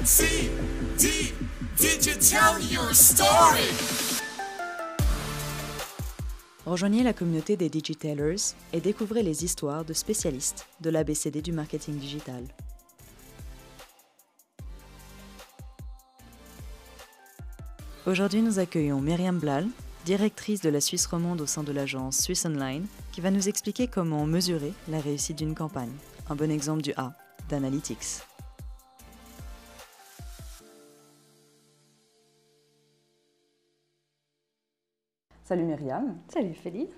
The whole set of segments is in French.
C, D, did you tell your story? Rejoignez la communauté des Digitailers et découvrez les histoires de spécialistes de l'ABCD du marketing digital. Aujourd'hui, nous accueillons Myriam Blal, directrice de la Suisse romande au sein de l'agence Swiss Online, qui va nous expliquer comment mesurer la réussite d'une campagne. Un bon exemple du A, d'Analytics. Salut Myriam. Salut Félix.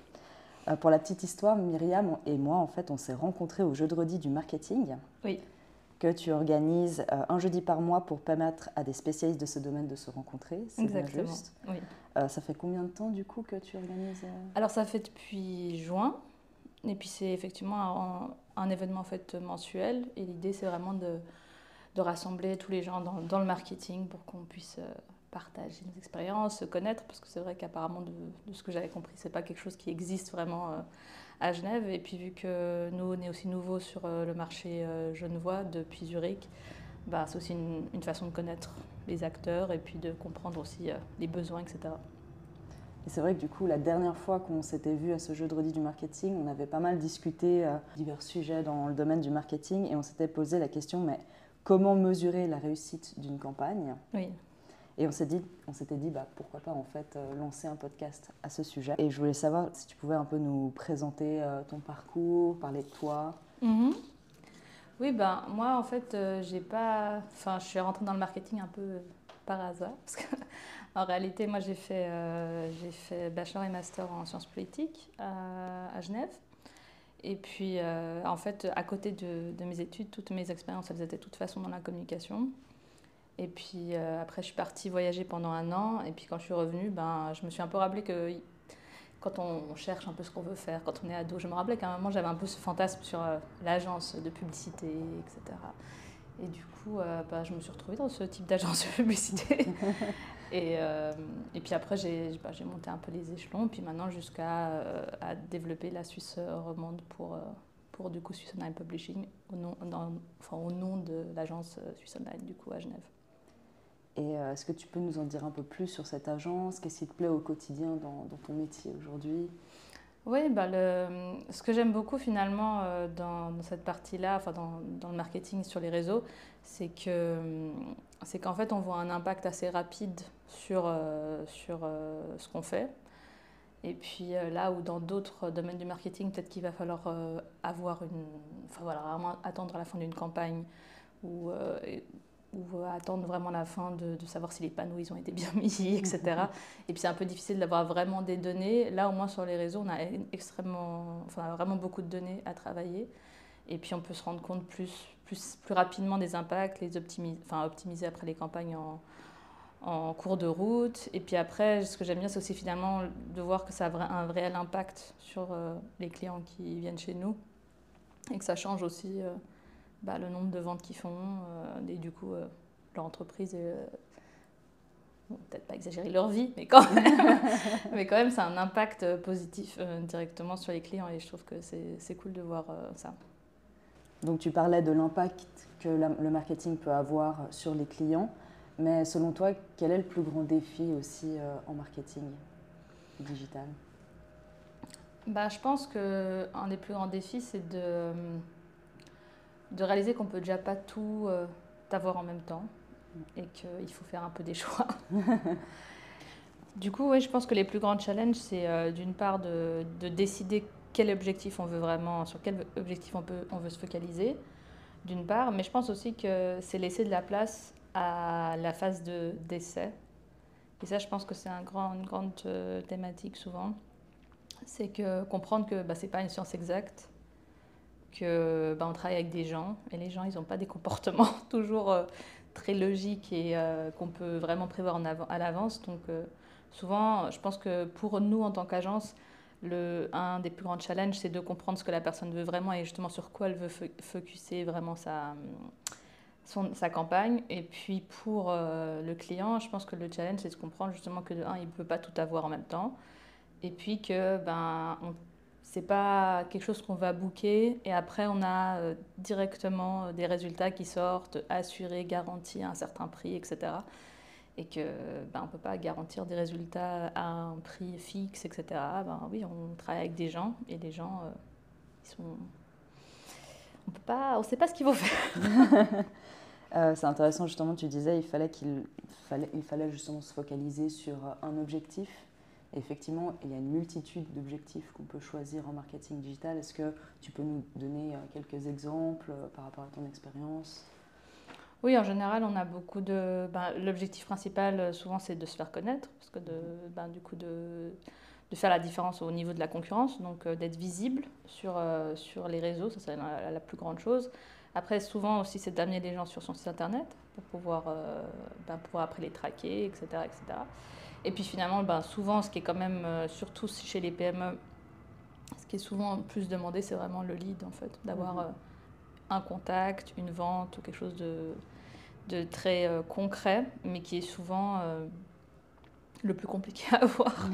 Pour la petite histoire, Myriam et moi, en fait, on s'est rencontrés au jeudi du marketing. Oui. Que tu organises un jeudi par mois pour permettre à des spécialistes de ce domaine de se rencontrer. C'est bien Exactement. juste. Oui. Ça fait combien de temps du coup que tu organises Alors ça fait depuis juin, et puis c'est effectivement un événement en fait mensuel, et l'idée c'est vraiment de rassembler tous les gens dans le marketing pour qu'on puisse partager nos expériences, se connaître, parce que c'est vrai qu'apparemment de ce que j'avais compris, c'est pas quelque chose qui existe vraiment à Genève, et puis vu que nous on est aussi nouveau sur le marché genevois depuis Zurich, bah, c'est aussi une façon de connaître les acteurs et puis de comprendre aussi les besoins, etc. Et c'est vrai que du coup, la dernière fois qu'on s'était vu à ce jeudi du marketing, on avait pas mal discuté divers sujets dans le domaine du marketing et on s'était posé la question, mais comment mesurer la réussite d'une campagne ? Oui. Et on s'était dit pourquoi pas en fait lancer un podcast à ce sujet. Et je voulais savoir si tu pouvais un peu nous présenter ton parcours, parler de toi. Mm-hmm. Oui, moi en fait, je suis rentrée dans le marketing un peu par hasard. Parce qu'en réalité, moi j'ai fait bachelor et master en sciences politiques à Genève. Et puis en fait, à côté de mes études, toutes mes expériences, elles étaient de toute façon dans la communication. Et puis après, je suis partie voyager pendant 1 an. Et puis quand je suis revenue, je me suis un peu rappelé que quand on cherche un peu ce qu'on veut faire, quand on est ado, je me rappelais qu'à un moment, j'avais un peu ce fantasme sur l'agence de publicité, etc. Et du coup, je me suis retrouvée dans ce type d'agence de publicité. Et puis après, j'ai monté un peu les échelons. Puis maintenant, jusqu'à à développer la Suisse romande pour du coup Swiss Online Publishing, au nom de l'agence Swiss Online, du coup, à Genève. Et est-ce que tu peux nous en dire un peu plus sur cette agence ? Qu'est-ce qui te plaît au quotidien dans ton métier aujourd'hui ? Oui, ce que j'aime beaucoup finalement dans cette partie-là, dans le marketing sur les réseaux, c'est qu'en fait on voit un impact assez rapide sur ce qu'on fait. Et puis là où dans d'autres domaines du marketing, peut-être qu'il va falloir vraiment attendre à la fin d'une campagne ou attendre vraiment la fin de savoir si les panneaux ils ont été bien mis, etc. Et puis c'est un peu difficile d'avoir vraiment des données. Là, au moins sur les réseaux, on a vraiment beaucoup de données à travailler. Et puis on peut se rendre compte plus rapidement des impacts, optimiser après les campagnes en cours de route. Et puis après, ce que j'aime bien, c'est aussi finalement de voir que ça a un réel impact sur les clients qui viennent chez nous. Et que ça change aussi le nombre de ventes qu'ils font et du coup leur entreprise peut-être pas exagérer leur vie, mais quand même ça a un impact positif directement sur les clients et je trouve que c'est cool de voir ça. Donc tu parlais de l'impact que le marketing peut avoir sur les clients, mais selon toi, quel est le plus grand défi aussi en marketing digital ? Je pense qu'un des plus grands défis, c'est de réaliser qu'on ne peut déjà pas tout avoir en même temps et qu'il faut faire un peu des choix. Du coup, je pense que les plus grands challenges, c'est d'une part de décider quel objectif on veut vraiment, sur quel objectif on veut se focaliser, d'une part, mais je pense aussi que c'est laisser de la place à la phase d'essai. Et ça, je pense que c'est une grande thématique souvent. C'est comprendre que ce n'est pas une science exacte, qu'on travaille avec des gens, et les gens, ils n'ont pas des comportements toujours très logiques et qu'on peut vraiment prévoir à l'avance. Donc souvent, je pense que pour nous, en tant qu'agence, un des plus grands challenges, c'est de comprendre ce que la personne veut vraiment et justement sur quoi elle veut focuser vraiment sa campagne. Et puis pour le client, je pense que le challenge, c'est de comprendre justement que il ne peut pas tout avoir en même temps. Et puis que c'est pas quelque chose qu'on va booker et après on a directement des résultats qui sortent, assurés, garantis à un certain prix, etc. Et que on ne peut pas garantir des résultats à un prix fixe, etc. Oui, on travaille avec des gens et les gens, on ne sait pas ce qu'ils vont faire. C'est intéressant, justement, tu disais il fallait justement se focaliser sur un objectif. Et effectivement, il y a une multitude d'objectifs qu'on peut choisir en marketing digital. Est-ce que tu peux nous donner quelques exemples par rapport à ton expérience ? Oui, en général, on a beaucoup de... l'objectif principal, souvent, c'est de se faire connaître, parce que du coup, de faire la différence au niveau de la concurrence, donc d'être visible sur les réseaux, ça c'est la plus grande chose. Après, souvent aussi, c'est d'amener les gens sur son site internet pour pouvoir après les traquer, etc., etc. Et puis finalement, souvent, ce qui est quand même, surtout chez les PME, ce qui est souvent plus demandé, c'est vraiment le lead, en fait, d'avoir un contact, une vente ou quelque chose de très concret, mais qui est souvent le plus compliqué à avoir.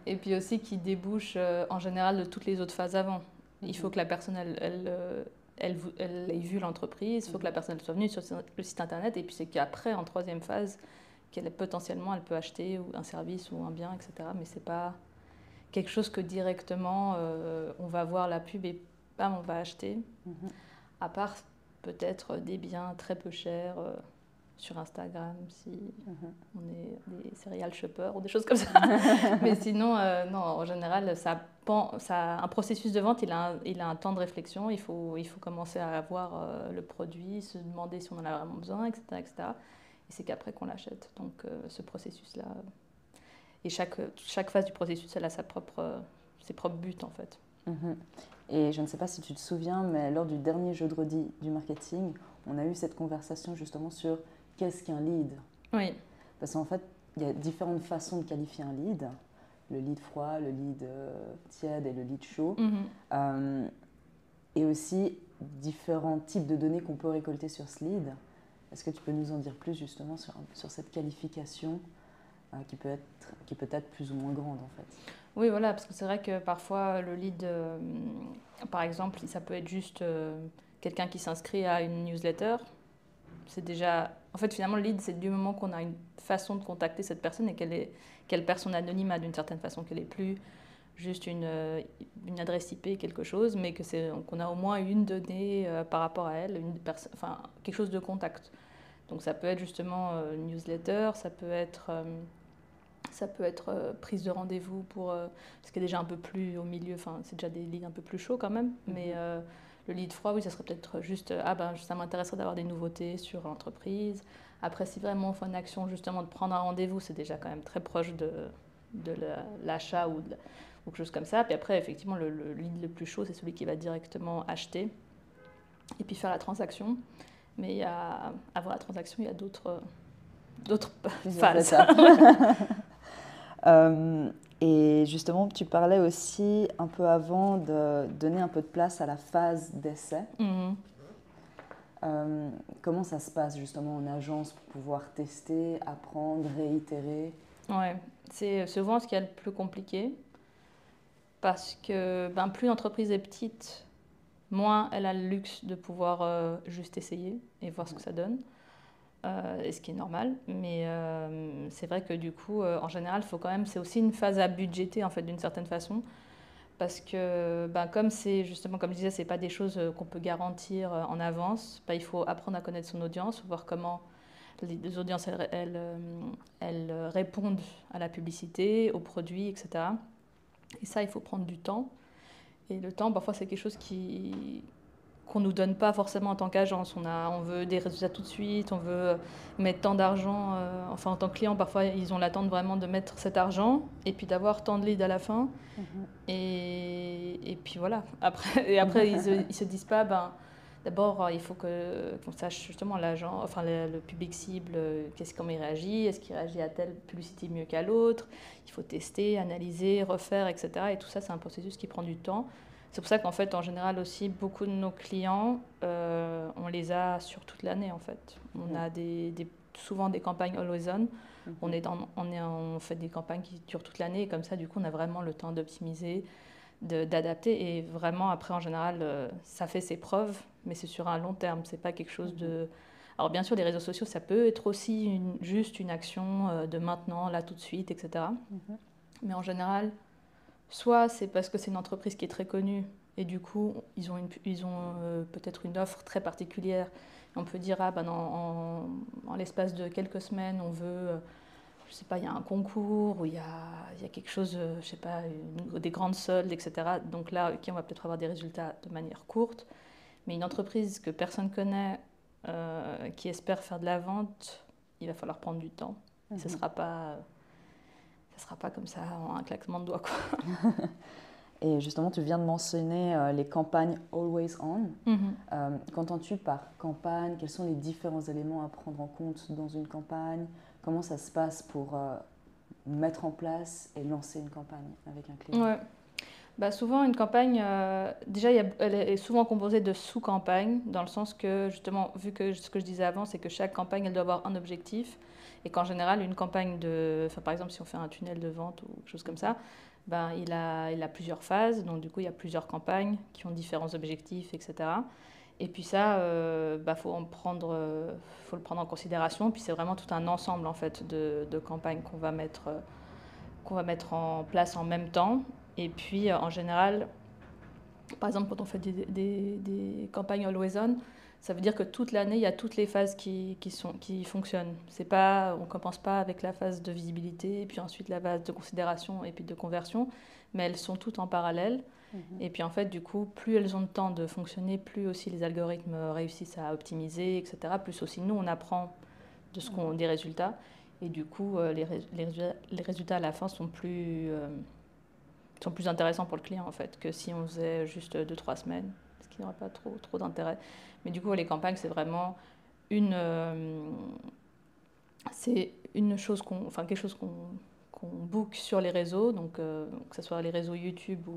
Et puis aussi qui débouche en général de toutes les autres phases avant. Il faut que la personne, elle ait vu l'entreprise, il faut que la personne soit venue sur le site internet, et puis c'est qu'après, en troisième phase, potentiellement elle peut acheter un service ou un bien, etc. Mais c'est pas quelque chose que directement on va voir la pub et bam, on va acheter. À part peut-être des biens très peu chers sur Instagram, si on est des serial shoppers ou des choses comme ça. Mais sinon, non, en général, un processus de vente, il a un temps de réflexion. Il faut commencer à voir le produit, se demander si on en a vraiment besoin, etc. etc. Et c'est qu'après qu'on l'achète. Donc ce processus-là... Et chaque phase du processus, elle a ses propres buts, en fait. Et je ne sais pas si tu te souviens, mais lors du dernier jeudi du marketing, on a eu cette conversation justement sur qu'est-ce qu'un lead. Oui. Parce qu'en fait, il y a différentes façons de qualifier un lead. Le lead froid, le lead tiède et le lead chaud. Et aussi différents types de données qu'on peut récolter sur ce lead. Est-ce que tu peux nous en dire plus justement sur cette qualification qui peut être plus ou moins grande en fait? Oui, voilà, parce que c'est vrai que parfois le lead, par exemple, ça peut être juste quelqu'un qui s'inscrit à une newsletter. C'est déjà... En fait, finalement, le lead, c'est du moment qu'on a une façon de contacter cette personne et qu'elle perd son anonymat d'une certaine façon, qu'elle n'est plus juste une adresse IP, quelque chose, mais qu'on a au moins une donnée par rapport à elle, quelque chose de contact. Donc ça peut être justement une newsletter, ça peut être prise de rendez-vous pour ce qui est déjà un peu plus au milieu, c'est déjà des leads un peu plus chauds quand même, mais le lead froid, oui, ça serait peut-être juste ça m'intéresserait d'avoir des nouveautés sur l'entreprise. Après, si vraiment on fait une action justement de prendre un rendez-vous, c'est déjà quand même très proche de l'achat ou quelque chose comme ça. Puis après, effectivement, le lead le plus chaud, c'est celui qui va directement acheter et puis faire la transaction. Mais avant la transaction, il y a d'autres phases. Et justement, tu parlais aussi un peu avant de donner un peu de place à la phase d'essai. Comment ça se passe justement en agence pour pouvoir tester, apprendre, réitérer? Ouais, c'est souvent ce qui est le plus compliqué parce que plus l'entreprise est petite, moins elle a le luxe de pouvoir juste essayer et voir ce que ça donne. Et ce qui est normal, mais c'est vrai que du coup, en général, c'est aussi une phase à budgéter en fait d'une certaine façon, parce que comme c'est justement, comme je disais, c'est pas des choses qu'on peut garantir en avance. Il faut apprendre à connaître son audience, voir comment les audiences elles répondent à la publicité, aux produits, etc. Et ça, il faut prendre du temps. Et le temps, parfois, c'est quelque chose qu'on ne nous donne pas forcément en tant qu'agence. On veut des résultats tout de suite, on veut mettre tant d'argent. En tant que client, parfois, ils ont l'attente vraiment de mettre cet argent et puis d'avoir tant de leads à la fin. Et puis voilà. Après ils se disent pas, d'abord, il faut qu'on sache justement l'agent, le public cible, comment il réagit, est-ce qu'il réagit à telle publicité mieux qu'à l'autre. Il faut tester, analyser, refaire, etc. Et tout ça, c'est un processus qui prend du temps. C'est pour ça qu'en fait, en général aussi, beaucoup de nos clients, on les a sur toute l'année en fait. On a souvent des campagnes always on. On fait des campagnes qui durent toute l'année et comme ça, du coup, on a vraiment le temps d'optimiser, d'adapter. Et vraiment, après, en général, ça fait ses preuves, mais c'est sur un long terme. C'est pas quelque chose de... Alors bien sûr, les réseaux sociaux, ça peut être aussi juste une action de maintenant, là, tout de suite, etc. Mais en général, soit c'est parce que c'est une entreprise qui est très connue, et du coup, ils ont peut-être une offre très particulière. Et on peut dire, ah ben en l'espace de quelques semaines, on veut... je sais pas, il y a un concours, ou il y a quelque chose, je sais pas, des grandes soldes, etc. Donc là, on va peut-être avoir des résultats de manière courte. Mais une entreprise que personne connaît, qui espère faire de la vente, il va falloir prendre du temps. Ça sera pas comme ça en un claquement de doigts, quoi. Et justement, tu viens de mentionner les campagnes Always On. Qu'entends-tu par campagne? Quels sont les différents éléments à prendre en compte dans une campagne? Comment ça se passe pour mettre en place et lancer une campagne avec un client? Ouais. Bah souvent, une campagne, déjà, elle est souvent composée de sous-campagnes, dans le sens que, justement, vu que ce que je disais avant, c'est que chaque campagne, elle doit avoir un objectif, et qu'en général, une campagne par exemple, si on fait un tunnel de vente ou quelque chose comme ça, ben, il a plusieurs phases, donc du coup, il y a plusieurs campagnes qui ont différents objectifs, etc. Et puis ça, faut le prendre en considération, puis c'est vraiment tout un ensemble, en fait, de campagnes qu'on va mettre en place en même temps. Et puis, en général, par exemple, quand on fait des campagnes Always On, ça veut dire que toute l'année, il y a toutes les phases qui fonctionnent. On ne commence pas avec la phase de visibilité, et puis ensuite la phase de considération et puis de conversion, mais elles sont toutes en parallèle. Et puis en fait, du coup, plus elles ont le temps de fonctionner, plus aussi les algorithmes réussissent à optimiser, etc. Plus aussi nous, on apprend des résultats. Et du coup, les résultats à la fin sont plus intéressants pour le client, en fait, que si on faisait juste 2-3 semaines, ce qui n'aurait pas trop d'intérêt. Mais du coup, les campagnes, c'est vraiment quelque chose qu'on book sur les réseaux, donc que ce soit les réseaux YouTube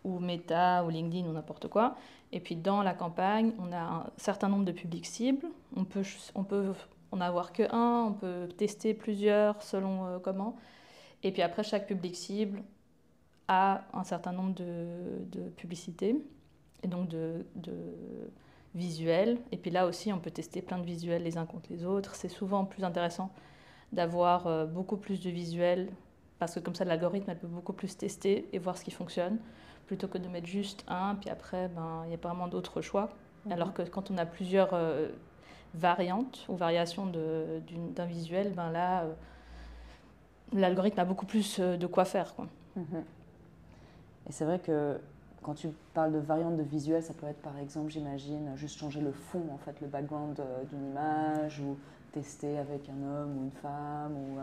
ou Meta ou LinkedIn ou n'importe quoi. Et puis dans la campagne, on a un certain nombre de publics cibles. On peut en avoir qu'un, on peut tester plusieurs selon comment. Et puis après, chaque public cible a un certain nombre de publicités et donc de visuels. Et puis là aussi, on peut tester plein de visuels les uns contre les autres. C'est souvent plus intéressant d'avoir beaucoup plus de visuels parce que comme ça, l'algorithme, elle peut beaucoup plus tester et voir ce qui fonctionne plutôt que de mettre juste un, puis après, il y a pas vraiment d'autres choix. Alors que quand on a plusieurs variantes ou variations d'un visuel, là, l'algorithme a beaucoup plus de quoi faire, quoi. Et c'est vrai que quand tu parles de variantes de visuel, ça peut être par exemple, j'imagine, juste changer le fond, en fait, le background d'une image, ou tester avec un homme ou une femme, ou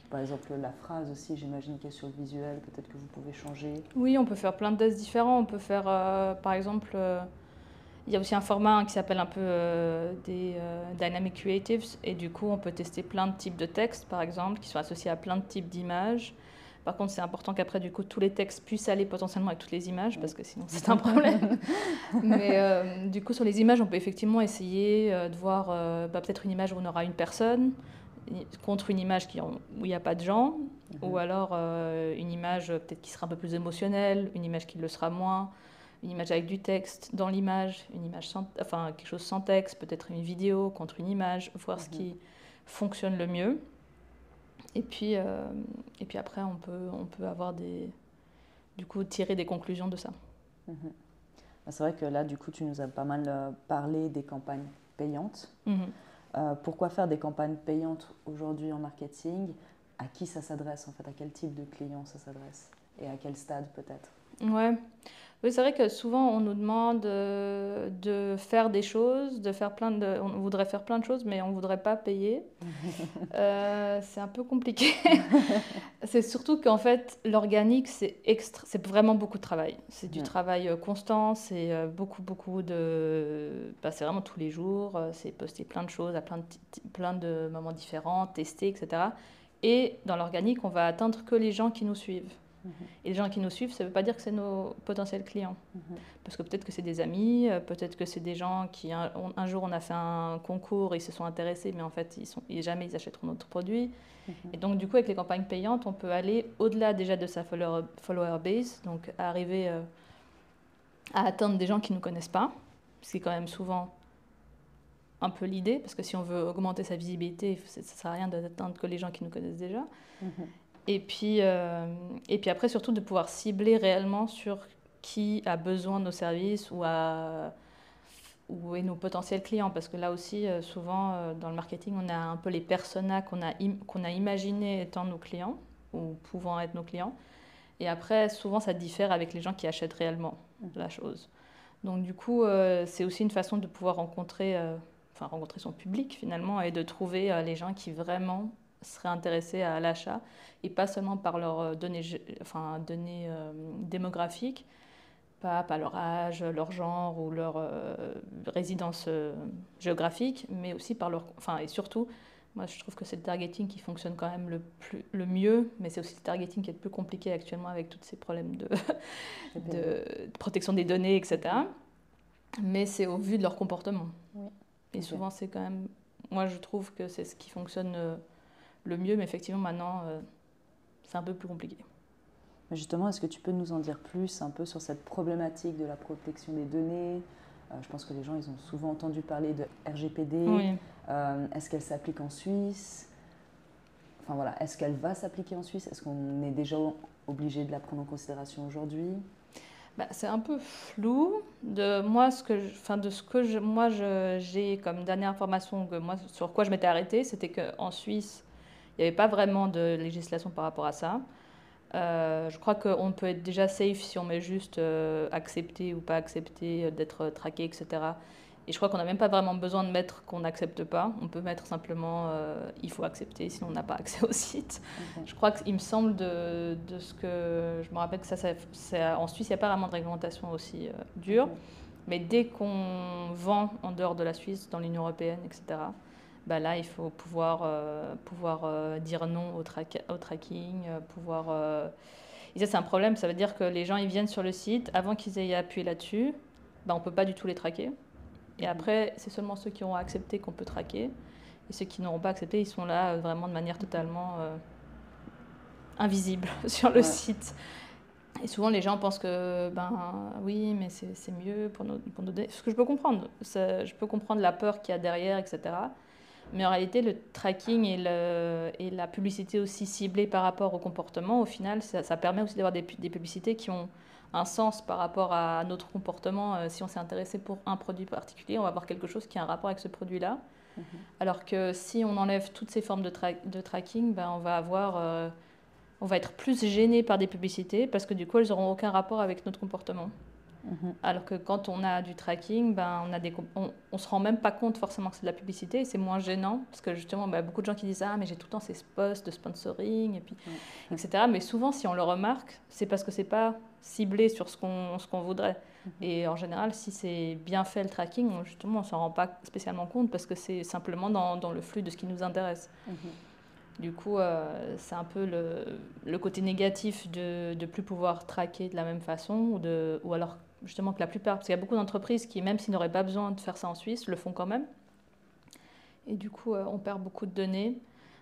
par exemple la phrase aussi, j'imagine, qui est sur le visuel, peut-être que vous pouvez changer. Oui, on peut faire plein de tests différents. On peut faire, par exemple, il y a aussi un format qui s'appelle un peu des Dynamic Creatives, et du coup, on peut tester plein de types de textes, par exemple, qui sont associés à plein de types d'images. Par contre, c'est important qu'après, du coup, tous les textes puissent aller potentiellement avec toutes les images, parce que sinon, c'est un problème. Mais du coup, sur les images, on peut effectivement essayer de voir peut-être une image où on aura une personne contre une image où il n'y a pas de gens, ou alors une image peut-être qui sera un peu plus émotionnelle, une image qui le sera moins, une image avec du texte dans l'image, une image quelque chose sans texte, peut-être une vidéo contre une image, voir ce qui fonctionne le mieux. Et puis après, on peut avoir tirer des conclusions de ça. C'est vrai que là, du coup, tu nous as pas mal parlé des campagnes payantes. Pourquoi faire des campagnes payantes aujourd'hui en marketing? À qui ça s'adresse, en fait? À quel type de client ça s'adresse? Et à quel stade, peut-être? Ouais. Oui, c'est vrai que souvent, on nous demande de faire des choses, on voudrait faire plein de choses, mais on ne voudrait pas payer. C'est un peu compliqué. C'est surtout qu'en fait, l'organique, c'est vraiment beaucoup de travail. C'est du travail constant, c'est beaucoup c'est vraiment tous les jours, c'est poster plein de choses à plein de moments différents, tester, etc. Et dans l'organique, on va atteindre que les gens qui nous suivent. Et les gens qui nous suivent, ça ne veut pas dire que c'est nos potentiels clients. Parce que peut-être que c'est des amis, peut-être que c'est des gens qui, un jour, on a fait un concours, ils se sont intéressés, mais en fait, jamais ils achèteront notre produit. Et donc, du coup, avec les campagnes payantes, on peut aller au-delà déjà de sa follower base, donc arriver à atteindre des gens qui ne nous connaissent pas, ce qui est quand même souvent un peu l'idée, parce que si on veut augmenter sa visibilité, ça ne sert à rien d'atteindre que les gens qui nous connaissent déjà. Et puis après, surtout, de pouvoir cibler réellement sur qui a besoin de nos services où est nos potentiels clients. Parce que là aussi, souvent, dans le marketing, on a un peu les personas qu'on a imaginés étant nos clients ou pouvant être nos clients. Et après, souvent, ça diffère avec les gens qui achètent réellement la chose. Donc, du coup, c'est aussi une façon de pouvoir rencontrer son public, finalement, et de trouver les gens qui vraiment seraient intéressés à l'achat, et pas seulement par leurs données démographiques, pas leur âge, leur genre ou leur résidence géographique, mais aussi par et surtout, moi je trouve que c'est le targeting qui fonctionne quand même le mieux, mais c'est aussi le targeting qui est le plus compliqué actuellement avec tous ces problèmes de protection des données, etc. Mais c'est au vu de leur comportement. Oui. Et souvent, c'est quand même... Moi, je trouve que c'est ce qui fonctionne le mieux, mais effectivement, maintenant, c'est un peu plus compliqué. Justement, est-ce que tu peux nous en dire plus un peu sur cette problématique de la protection des données ? Je pense que les gens, ils ont souvent entendu parler de RGPD. Oui. Est-ce qu'elle s'applique en Suisse ? Enfin voilà, est-ce qu'elle va s'appliquer en Suisse ? Est-ce qu'on est déjà obligé de la prendre en considération aujourd'hui ? C'est un peu flou. J'ai comme dernière information sur quoi je m'étais arrêtée, c'était qu'en Suisse, il n'y avait pas vraiment de législation par rapport à ça. Je crois qu'on peut être déjà safe si on met juste accepter ou pas accepter d'être traqué, etc. Et je crois qu'on n'a même pas vraiment besoin de mettre qu'on n'accepte pas. On peut mettre simplement il faut accepter, sinon on n'a pas accès au site. Je crois qu'il me semble de ce que je me rappelle que en Suisse, il n'y a pas vraiment de réglementation aussi dure. Mais dès qu'on vend en dehors de la Suisse, dans l'Union européenne, etc., là, il faut pouvoir dire non au tracking, Et ça, c'est un problème. Ça veut dire que les gens, ils viennent sur le site, avant qu'ils aient appuyé là-dessus, on ne peut pas du tout les traquer. Et après, c'est seulement ceux qui auront accepté qu'on peut traquer. Et ceux qui n'auront pas accepté, ils sont là vraiment de manière totalement invisible sur le site. Et souvent, les gens pensent que, oui, mais c'est mieux pour nos données. Ce que je peux comprendre. Je peux comprendre la peur qu'il y a derrière, etc. Mais en réalité, le tracking et la publicité aussi ciblée par rapport au comportement, au final, ça permet aussi d'avoir des publicités qui ont un sens par rapport à notre comportement. Si on s'est intéressé pour un produit particulier, on va avoir quelque chose qui a un rapport avec ce produit-là. Alors que si on enlève toutes ces formes de tracking, on va être plus gêné par des publicités parce que du coup, elles n'auront aucun rapport avec notre comportement. Alors que quand on a du tracking, on se rend même pas compte forcément que c'est de la publicité et c'est moins gênant parce que justement, beaucoup de gens qui disent « Ah, mais j'ai tout le temps ces posts de sponsoring, et puis, etc. » Mais souvent, si on le remarque, c'est parce que c'est pas ciblé sur ce qu'on voudrait. Et en général, si c'est bien fait le tracking, justement, on s'en rend pas spécialement compte parce que c'est simplement dans le flux de ce qui nous intéresse. Du coup, c'est un peu le côté négatif de ne plus pouvoir traquer de la même façon ou alors justement que la plupart, parce qu'il y a beaucoup d'entreprises qui, même s'ils n'auraient pas besoin de faire ça en Suisse, le font quand même. Et du coup, on perd beaucoup de données.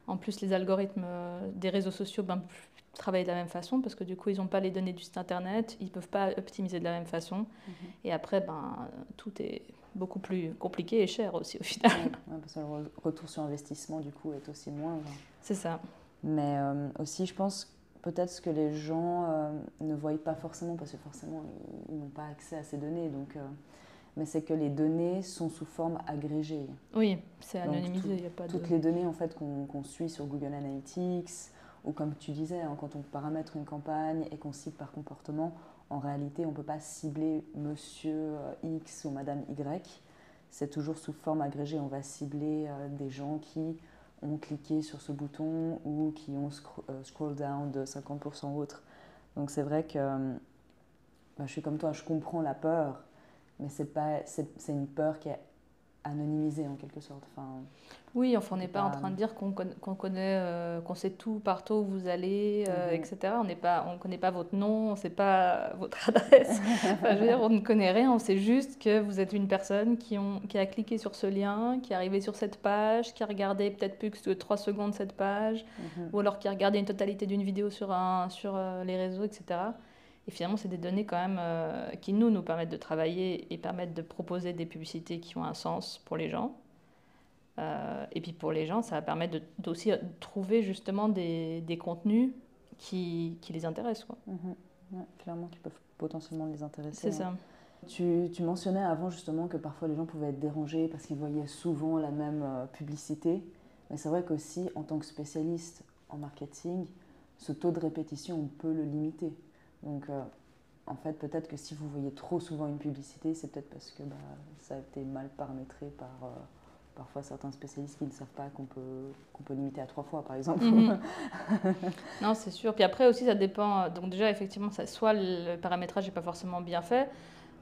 En plus, les algorithmes des réseaux sociaux travaillent de la même façon parce que du coup, ils n'ont pas les données du site internet, ils ne peuvent pas optimiser de la même façon. Et après, tout est beaucoup plus compliqué et cher aussi au final. Parce que le retour sur investissement, du coup, est aussi moindre. C'est ça. Mais aussi, je pense peut-être ce que les gens ne voient pas forcément, parce que forcément, ils n'ont pas accès à ces données. Donc, mais c'est que les données sont sous forme agrégée. Oui, c'est anonymisé. Y a pas toutes les données en fait, qu'on suit sur Google Analytics, ou comme tu disais, quand on paramètre une campagne et qu'on cible par comportement, en réalité, on ne peut pas cibler monsieur X ou madame Y. C'est toujours sous forme agrégée. On va cibler des gens qui ont cliqué sur ce bouton ou qui ont scroll down de 50% ou autre. Donc c'est vrai que je suis comme toi, je comprends la peur, mais c'est une peur qui est anonymisé en quelque sorte. Enfin, oui, enfin, on n'est pas en train de dire qu'on connaît, qu'on sait tout partout où vous allez, etc. On ne connaît pas votre nom, on ne sait pas votre adresse. Enfin, je veux dire, on ne connaît rien, on sait juste que vous êtes une personne qui a cliqué sur ce lien, qui est arrivée sur cette page, qui a regardé peut-être plus que 3 secondes cette page, ou alors qui a regardé une totalité d'une vidéo sur les réseaux, etc. Et finalement, c'est des données quand même qui nous permettent de travailler et permettent de proposer des publicités qui ont un sens pour les gens. Et puis pour les gens, ça va permettre d'aussi trouver justement des contenus qui les intéressent, quoi. Ouais, clairement, qui peuvent potentiellement les intéresser. C'est ça. Tu mentionnais avant justement que parfois les gens pouvaient être dérangés parce qu'ils voyaient souvent la même publicité. Mais c'est vrai qu'aussi, en tant que spécialiste en marketing, ce taux de répétition, on peut le limiter. Donc, en fait, peut-être que si vous voyez trop souvent une publicité, c'est peut-être parce que ça a été mal paramétré par parfois certains spécialistes qui ne savent pas qu'on peut limiter à 3 fois, par exemple. Non, c'est sûr. Puis après aussi, ça dépend. Donc déjà, effectivement, soit le paramétrage n'est pas forcément bien fait,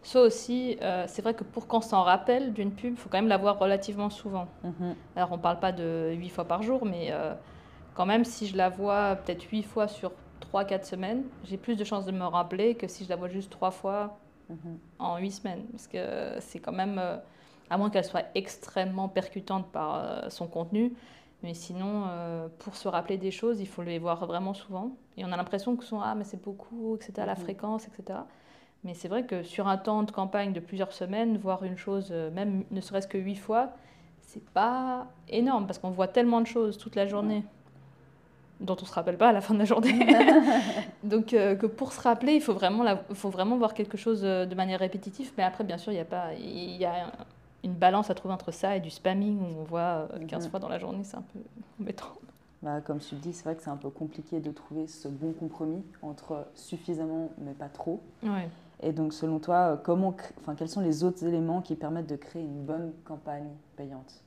soit aussi, c'est vrai que pour qu'on s'en rappelle d'une pub, il faut quand même la voir relativement souvent. Alors, on ne parle pas de 8 fois par jour, mais quand même, si je la vois peut-être 8 fois sur 3-4 semaines, j'ai plus de chances de me rappeler que si je la vois juste 3 fois en 8 semaines. Parce que c'est quand même, à moins qu'elle soit extrêmement percutante par son contenu, mais sinon, pour se rappeler des choses, il faut les voir vraiment souvent. Et on a l'impression que mais c'est beaucoup, que c'était à la fréquence, etc. Mais c'est vrai que sur un temps de campagne de plusieurs semaines, voir une chose, même ne serait-ce que 8 fois, c'est pas énorme, parce qu'on voit tellement de choses toute la journée. Dont on ne se rappelle pas à la fin de la journée. Donc, que pour se rappeler, il faut vraiment voir quelque chose de manière répétitive. Mais après, bien sûr, il y a une balance à trouver entre ça et du spamming où on voit 15 fois dans la journée. C'est un peu embêtant. Comme tu le dis, c'est vrai que c'est un peu compliqué de trouver ce bon compromis entre suffisamment, mais pas trop. Ouais. Et donc, selon toi, quels sont les autres éléments qui permettent de créer une bonne campagne payante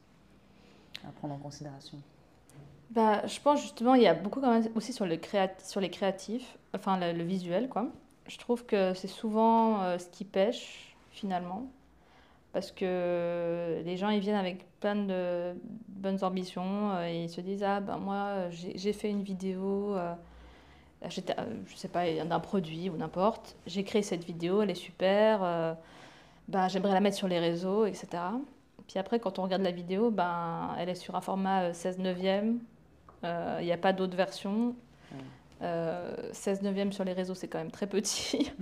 à prendre en considération? Je pense justement, il y a beaucoup quand même aussi sur les créatifs, enfin le visuel, quoi. Je trouve que c'est souvent ce qui pêche, finalement, parce que les gens, ils viennent avec plein de bonnes ambitions et ils se disent, moi, j'ai fait une vidéo, je sais pas, d'un produit ou n'importe, j'ai créé cette vidéo, elle est super, j'aimerais la mettre sur les réseaux, etc. Puis après, quand on regarde la vidéo, elle est sur un format 16/9. Il n'y a pas d'autres versions. 16/9 sur les réseaux, c'est quand même très petit.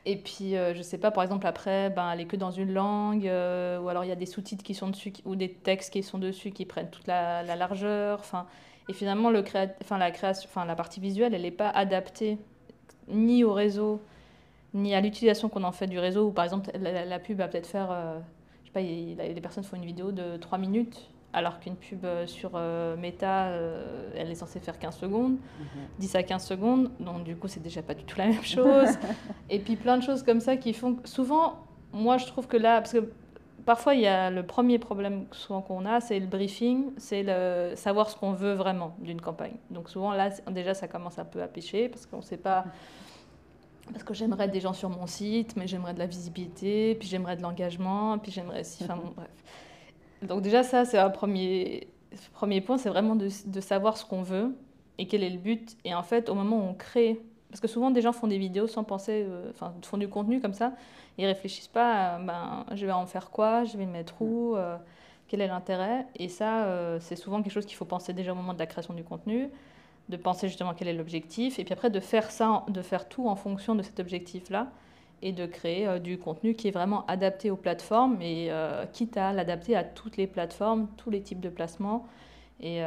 Et puis, je ne sais pas, par exemple, après, elle est que dans une langue, ou alors il y a des sous-titres qui sont dessus, ou des textes qui sont dessus qui prennent toute la largeur. Et finalement, la partie visuelle, elle n'est pas adaptée ni au réseau, ni à l'utilisation qu'on en fait du réseau. Où, par exemple, la pub va peut-être faire, je sais pas, les personnes font une vidéo de 3 minutes. Alors qu'une pub sur Meta, elle est censée faire 15 secondes, 10 à 15 secondes, donc du coup, c'est déjà pas du tout la même chose. Et puis plein de choses comme ça qui font... Souvent, moi, je trouve que là... Parce que parfois, il y a le premier problème souvent qu'on a, c'est le briefing, c'est le savoir ce qu'on veut vraiment d'une campagne. Donc souvent, là, déjà, ça commence un peu à pêcher, parce qu'on ne sait pas... Parce que j'aimerais des gens sur mon site, mais j'aimerais de la visibilité, puis j'aimerais de l'engagement, puis j'aimerais... bref. Donc déjà, ça, c'est un premier point, c'est vraiment de savoir ce qu'on veut et quel est le but. Et en fait, au moment où on crée... Parce que souvent, des gens font des vidéos sans penser... font du contenu comme ça. Ils ne réfléchissent pas à, je vais en faire quoi, je vais le mettre où, quel est l'intérêt. Et ça, c'est souvent quelque chose qu'il faut penser déjà au moment de la création du contenu, de penser justement quel est l'objectif. Et puis après, de faire tout en fonction de cet objectif-là. Et de créer du contenu qui est vraiment adapté aux plateformes et quitte à l'adapter à toutes les plateformes, tous les types de placements. Et,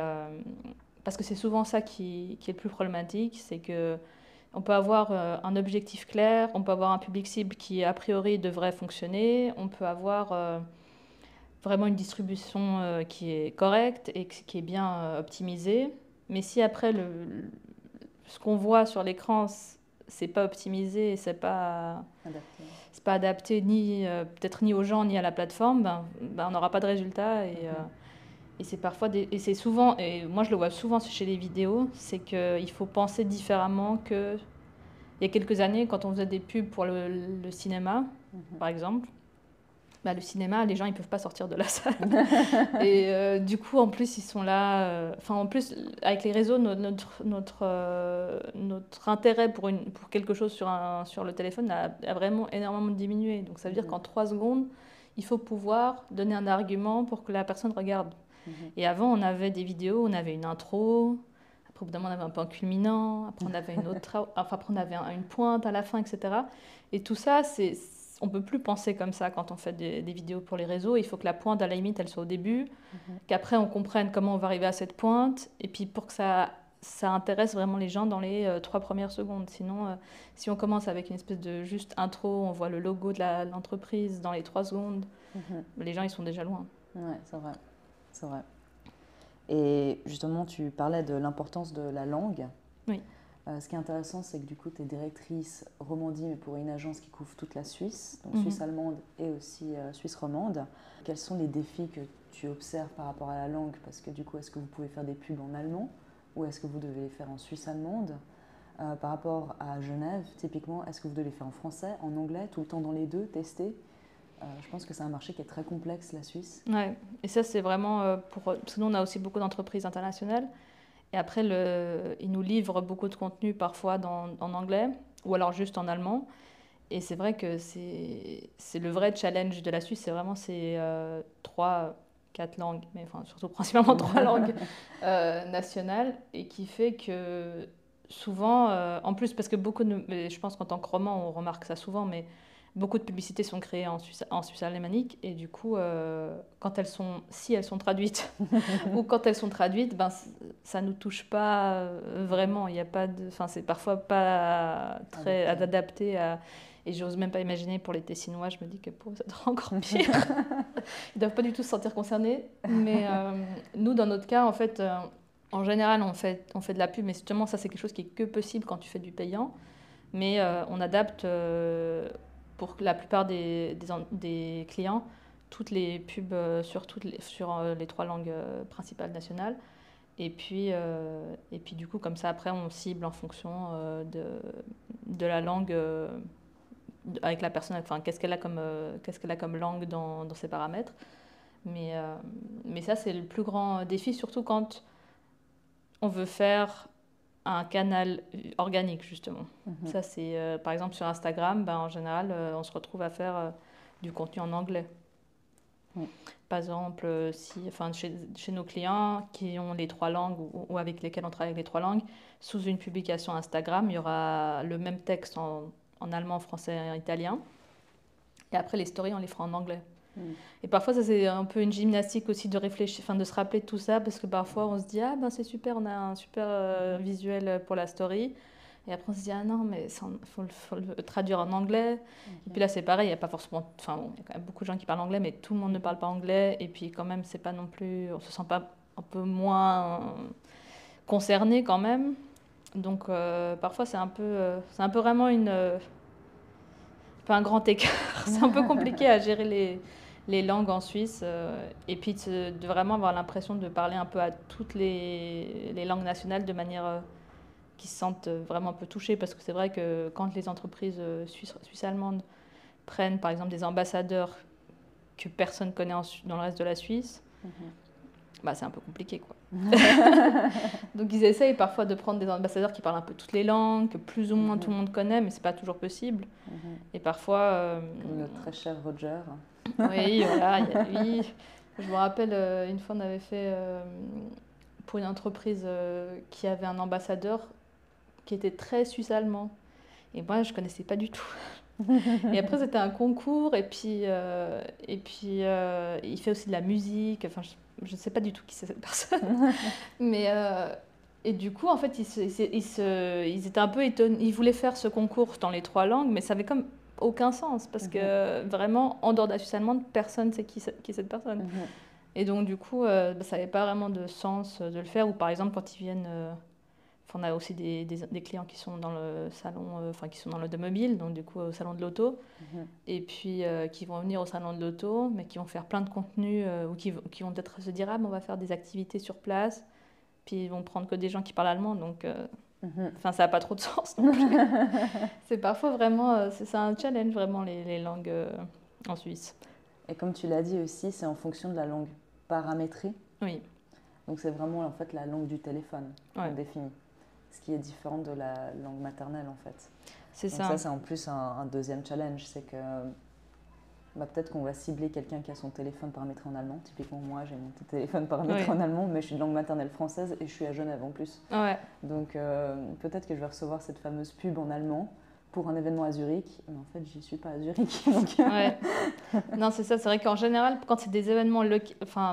parce que c'est souvent ça qui est le plus problématique, c'est qu'on peut avoir un objectif clair, on peut avoir un public cible qui a priori devrait fonctionner, on peut avoir vraiment une distribution qui est correcte et qui est bien optimisée. Mais si après, ce qu'on voit sur l'écran, c'est pas optimisé, c'est pas adapté peut-être ni aux gens ni à la plateforme, on n'aura pas de résultat. Et c'est parfois et c'est souvent, et moi je le vois souvent chez les vidéos, c'est qu'il faut penser différemment que il y a quelques années quand on faisait des pubs pour le cinéma, par exemple. Bah, le cinéma, les gens, ils peuvent pas sortir de la salle. Et du coup, en plus, ils sont là. Enfin, en plus, avec les réseaux, notre intérêt pour quelque chose sur le téléphone a vraiment énormément diminué. Donc, ça veut dire qu'en 3 secondes, il faut pouvoir donner un argument pour que la personne regarde. Et avant, on avait des vidéos, on avait une intro. Après, au bout d'un moment, on avait un point culminant. Après, on avait une autre. Enfin, après, on avait une pointe à la fin, etc. Et tout ça, on ne peut plus penser comme ça quand on fait des vidéos pour les réseaux. Il faut que la pointe, à la limite, elle soit au début, qu'après on comprenne comment on va arriver à cette pointe, et puis pour que ça intéresse vraiment les gens dans les 3 premières secondes. Sinon, si on commence avec une espèce de juste intro, on voit le logo de l'entreprise dans les 3 secondes, les gens, ils sont déjà loin. Ouais, c'est vrai. C'est vrai. Et justement, tu parlais de l'importance de la langue. Oui. Ce qui est intéressant, c'est que du coup, tu es directrice Romandie, mais pour une agence qui couvre toute la Suisse, donc Suisse allemande et aussi Suisse romande. Quels sont les défis que tu observes par rapport à la langue? Parce que du coup, est-ce que vous pouvez faire des pubs en allemand ou est-ce que vous devez les faire en Suisse allemande? Par rapport à Genève, typiquement, est-ce que vous devez les faire en français, en anglais, tout le temps dans les deux, tester? Je pense que c'est un marché qui est très complexe, la Suisse. Ouais, et ça, c'est vraiment parce que nous, on a aussi beaucoup d'entreprises internationales. Et après, ils nous livrent beaucoup de contenu parfois en anglais ou alors juste en allemand. Et c'est vrai que c'est le vrai challenge de la Suisse, c'est vraiment ces 3, 4 langues, mais enfin, surtout principalement 3 langues nationales, et qui fait que souvent, en plus, parce que je pense qu'en tant que roman, on remarque ça souvent, mais beaucoup de publicités sont créées en Suisse alémanique, et du coup, si elles sont traduites ou quand elles sont traduites, ben, ça ne nous touche pas vraiment. Il y a pas c'est parfois pas très adapté à... Et j'ose même pas imaginer pour les Tessinois, je me dis que ça doit encore pire. Ils doivent pas du tout se sentir concernés. Mais nous, dans notre cas, en fait, en général, on fait de la pub, mais justement, ça, c'est quelque chose qui est que possible quand tu fais du payant. Mais on adapte... pour la plupart des clients, toutes les pubs sur les 3 langues principales nationales. Et puis, du coup, comme ça, après, on cible en fonction de la langue avec la personne, enfin, qu'est-ce qu'elle a comme langue dans ses paramètres. Mais ça, c'est le plus grand défi, surtout quand on veut faire un canal organique, justement. Ça, c'est par exemple sur Instagram, en général, on se retrouve à faire du contenu en anglais. Par exemple, chez nos clients qui ont les 3 langues ou avec lesquels on travaille avec les 3 langues, sous une publication Instagram, il y aura le même texte en allemand, français et italien. Et après, les stories, on les fera en anglais. Et parfois, ça, c'est un peu une gymnastique aussi de réfléchir, de se rappeler de tout ça, parce que parfois, on se dit « Ah, c'est super, on a un super visuel pour la story ». Et après, on se dit « Ah non, mais faut le traduire en anglais ». Et puis là, c'est pareil, il n'y a pas forcément... Enfin, il y a quand même beaucoup de gens qui parlent anglais, mais tout le monde ne parle pas anglais. Et puis, quand même, c'est pas non plus... On se sent pas un peu moins concerné, quand même. Donc, parfois, c'est un peu vraiment un grand écart. C'est un peu compliqué à gérer les langues en Suisse, et puis de vraiment avoir l'impression de parler un peu à toutes les langues nationales de manière qui se sentent vraiment un peu touchées, parce que c'est vrai que quand les entreprises suisses-allemandes prennent par exemple des ambassadeurs que personne ne connaît dans le reste de la Suisse, c'est un peu compliqué, quoi. Donc ils essayent parfois de prendre des ambassadeurs qui parlent un peu toutes les langues, que plus ou moins tout le monde connaît, mais c'est pas toujours possible. Et parfois... Comme notre très cher Roger. Oui, voilà, il y a lui. Je me rappelle, une fois, on avait fait pour une entreprise qui avait un ambassadeur qui était très suisse-allemand. Et moi, je ne connaissais pas du tout. Et après, c'était un concours, et puis il fait aussi de la musique. Enfin, je ne sais pas du tout qui c'est cette personne. Mais... et du coup, en fait, ils étaient un peu étonnés. Ils voulaient faire ce concours dans les 3 langues, mais ça avait comme aucun sens, parce que vraiment, en dehors de la Suisse allemande, personne ne sait qui est cette personne. Et donc, du coup, ça n'avait pas vraiment de sens de le faire. Ou par exemple, quand ils viennent... on a aussi des clients qui sont dans le salon, qui sont dans l'automobile, donc du coup, au salon de l'auto. Et puis, qui vont venir au salon de l'auto, mais qui vont faire plein de contenus, ou qui vont peut-être se dire « Ah, mais on va faire des activités sur place ». Puis, ils vont prendre que des gens qui parlent allemand, donc... ça n'a pas trop de sens non plus. C'est parfois vraiment... c'est un challenge, vraiment, les langues en Suisse. Et comme tu l'as dit aussi, c'est en fonction de la langue paramétrée. Oui. Donc c'est vraiment en fait la langue du téléphone qu'on Ouais. définit, ce qui est différent de la langue maternelle en fait. C'est Donc ça. ça c'est en plus un deuxième challenge, c'est que peut-être qu'on va cibler quelqu'un qui a son téléphone paramétré en allemand. Typiquement moi j'ai mon téléphone paramétré Oui. en allemand, mais je suis de langue maternelle française et je suis à Genève en plus. Ouais. Donc peut-être que je vais recevoir cette fameuse pub en allemand pour un événement à Zurich, mais en fait j'y suis pas à Zurich. Donc... Ouais. Non, c'est ça. C'est vrai qu'en général, quand c'est des événements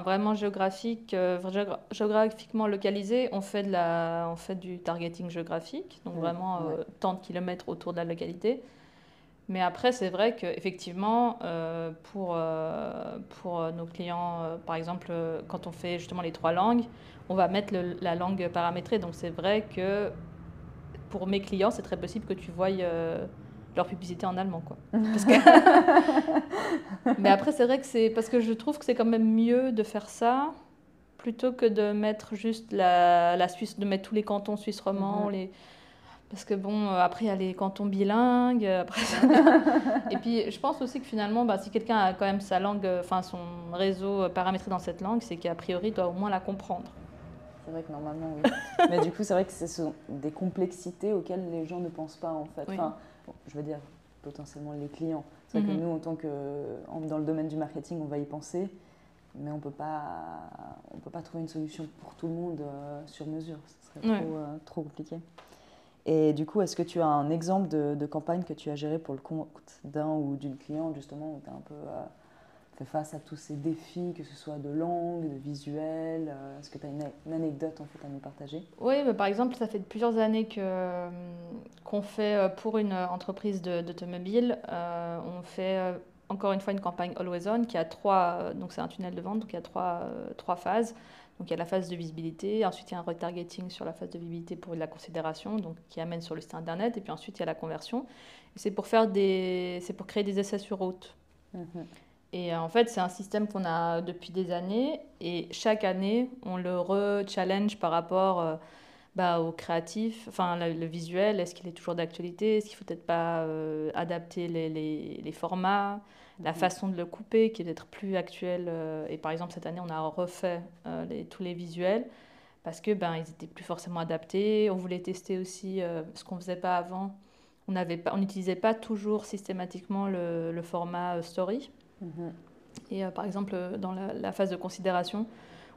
vraiment géographiques, géographiquement localisés, on fait du targeting géographique, donc vraiment tant de kilomètres autour de la localité. Mais après, c'est vrai qu'effectivement, pour nos clients, par exemple, quand on fait justement les 3 langues, on va mettre la langue paramétrée. Donc c'est vrai que pour mes clients, c'est très possible que tu voies leur publicité en allemand, quoi. Mais après, c'est vrai que c'est parce que je trouve que c'est quand même mieux de faire ça plutôt que de mettre juste la Suisse, de mettre tous les cantons suisses romands, parce que bon, après il y a les cantons bilingues. Après... Et puis je pense aussi que finalement, si quelqu'un a quand même sa langue, son réseau paramétré dans cette langue, c'est qu'a priori il doit au moins la comprendre. C'est vrai que normalement, oui. Mais du coup, c'est vrai que ce sont des complexités auxquelles les gens ne pensent pas, en fait. Oui. Enfin, je veux dire, potentiellement les clients. C'est vrai que nous, dans le domaine du marketing, on va y penser, mais on peut pas trouver une solution pour tout le monde sur mesure. Ce serait trop compliqué. Et du coup, est-ce que tu as un exemple de campagne que tu as géré pour le compte d'un ou d'une cliente, justement, où tu as un peu... fait face à tous ces défis, que ce soit de langue, de visuel. Est-ce que tu as une anecdote en fait à nous partager? Oui, par exemple, ça fait plusieurs années qu'on fait pour une entreprise d'automobile, on fait encore une fois une campagne Always On qui a donc c'est un tunnel de vente, donc il y a trois phases. Donc il y a la phase de visibilité, ensuite il y a un retargeting sur la phase de visibilité pour la considération, donc qui amène sur le site internet, et puis ensuite il y a la conversion. Et c'est pour créer des essais sur route. Et en fait, c'est un système qu'on a depuis des années. Et chaque année, on le re-challenge par rapport au créatif, le visuel. Est-ce qu'il est toujours d'actualité? Est-ce qu'il ne faut peut-être pas adapter les formats, la façon de le couper, qui est d'être plus actuel. Et par exemple, cette année, on a refait tous les visuels parce que ils n'étaient plus forcément adaptés. On voulait tester aussi ce qu'on ne faisait pas avant. On n'utilisait pas toujours systématiquement le format story. Et par exemple, dans la phase de considération,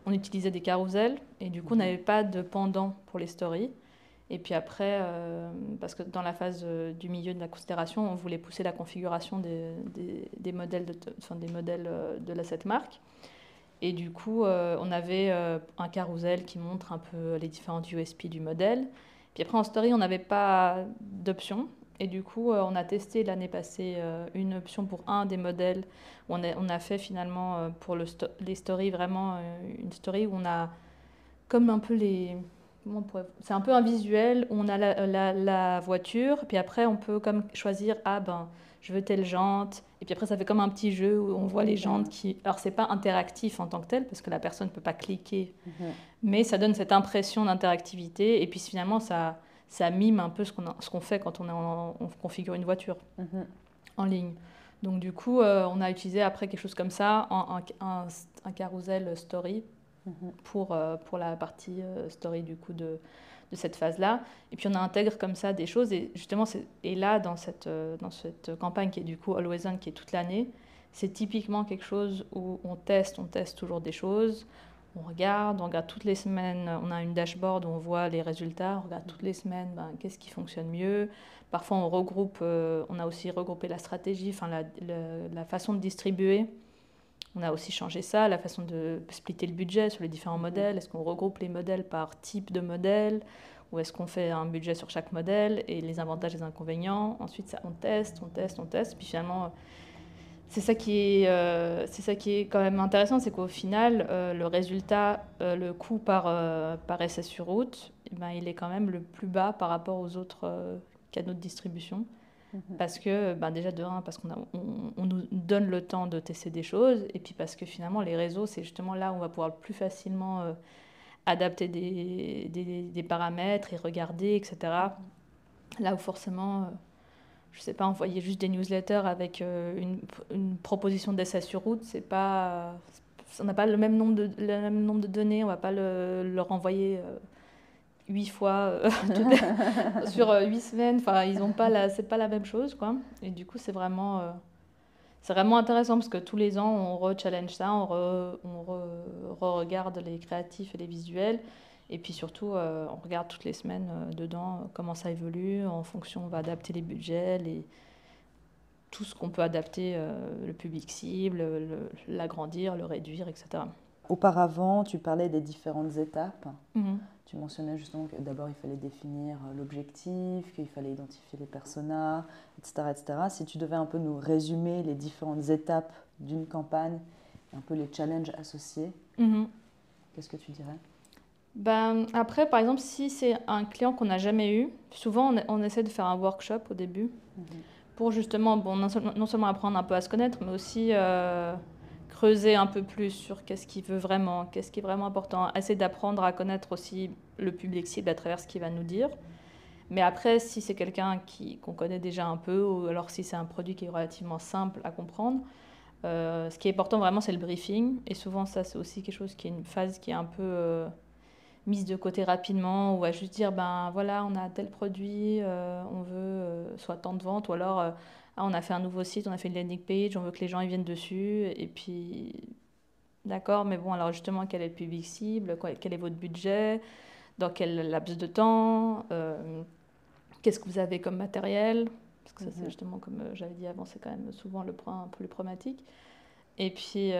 on utilisait des carousels et du coup, on n'avait pas de pendant pour les stories. Et puis après, parce que dans la phase du milieu de la considération, on voulait pousser la configuration des modèles de cette marque. Et du coup, on avait un carrousel qui montre un peu les différentes USP du modèle. Puis après, en story, on n'avait pas d'option. Et du coup, on a testé l'année passée une option pour un des modèles. On a fait finalement pour les stories, vraiment une story où on a comme un peu c'est un peu un visuel où on a la voiture. Puis après, on peut comme choisir, je veux telle jante. Et puis après, ça fait comme un petit jeu où on voit les jantes qui... Alors, c'est pas interactif en tant que tel, parce que la personne ne peut pas cliquer. Mais ça donne cette impression d'interactivité. Et puis finalement, ça mime un peu ce qu'on fait quand on configure une voiture en ligne. Donc du coup, on a utilisé après quelque chose comme ça, un carousel story pour la partie story du coup de cette phase-là. Et puis on intègre comme ça des choses. Et justement, là, dans cette campagne qui est du coup Always On, qui est toute l'année, c'est typiquement quelque chose où on teste toujours des choses. On regarde toutes les semaines, on a une dashboard où on voit les résultats, on regarde toutes les semaines qu'est-ce qui fonctionne mieux. Parfois on regroupe, on a aussi regroupé la stratégie, la façon de distribuer. On a aussi changé ça, la façon de splitter le budget sur les différents modèles. Est-ce qu'on regroupe les modèles par type de modèle ou est-ce qu'on fait un budget sur chaque modèle et les avantages et les inconvénients. Ensuite, on teste. Puis finalement... C'est ça qui est quand même intéressant, c'est qu'au final, le résultat, le coût par essai sur route, il est quand même le plus bas par rapport aux autres canaux de distribution. Parce que, déjà de un, parce qu'on nous donne le temps de tester des choses, et puis parce que finalement, les réseaux, c'est justement là où on va pouvoir plus facilement adapter des paramètres et regarder, etc. Là où forcément... je sais pas, envoyer juste des newsletters avec une proposition d'essai sur route, c'est pas, on n'a pas le même nombre de données, on va pas leur envoyer 8 fois sur 8 semaines. Enfin, ils ont pas c'est pas la même chose, quoi. Et du coup, c'est vraiment intéressant parce que tous les ans, on re-challenge ça, on re-regarde les créatifs et les visuels. Et puis surtout, on regarde toutes les semaines dedans comment ça évolue. En fonction, on va adapter les budgets, tout ce qu'on peut adapter, le public cible, l'agrandir, le réduire, etc. Auparavant, tu parlais des différentes étapes. Mhm. Tu mentionnais justement que d'abord, il fallait définir l'objectif, qu'il fallait identifier les personas, etc., etc. Si tu devais un peu nous résumer les différentes étapes d'une campagne, un peu les challenges associés, qu'est-ce que tu dirais? Ben, après, par exemple, si c'est un client qu'on n'a jamais eu, souvent on essaie de faire un workshop au début pour justement, bon, non seulement apprendre un peu à se connaître, mais aussi creuser un peu plus sur qu'est-ce qu'il veut vraiment, qu'est-ce qui est vraiment important, essayer d'apprendre à connaître aussi le public cible à travers ce qu'il va nous dire. Mais après, si c'est quelqu'un qu'on connaît déjà un peu, ou alors si c'est un produit qui est relativement simple à comprendre, ce qui est important vraiment, c'est le briefing. Et souvent, ça, c'est aussi quelque chose qui est une phase qui est un peu mise de côté rapidement, ou à juste dire, ben voilà, on a tel produit, on veut soit tant de ventes, ou alors on a fait un nouveau site, on a fait une landing page, on veut que les gens ils viennent dessus, et puis d'accord, mais bon, alors justement, quel est le public cible, quel est votre budget, dans quel laps de temps, qu'est-ce que vous avez comme matériel, parce que ça c'est justement, comme j'avais dit avant, c'est quand même souvent le point un peu plus problématique. Et puis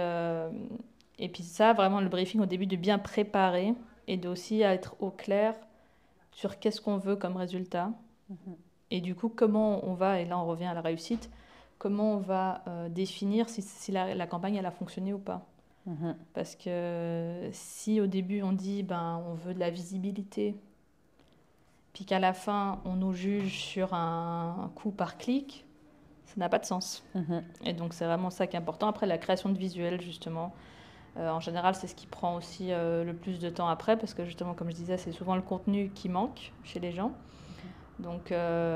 ça, vraiment le briefing au début, de bien préparer et d'aussi être au clair sur qu'est-ce qu'on veut comme résultat. Et du coup, comment on va, et là on revient à la réussite, comment on va définir si la campagne elle a fonctionné ou pas. Parce que si au début on dit ben, on veut de la visibilité, puis qu'à la fin on nous juge sur un coût par clic, ça n'a pas de sens. Et donc c'est vraiment ça qui est important. Après, la création de visuels, justement, en général, c'est ce qui prend aussi le plus de temps après, parce que justement, comme je disais, c'est souvent le contenu qui manque chez les gens. Donc,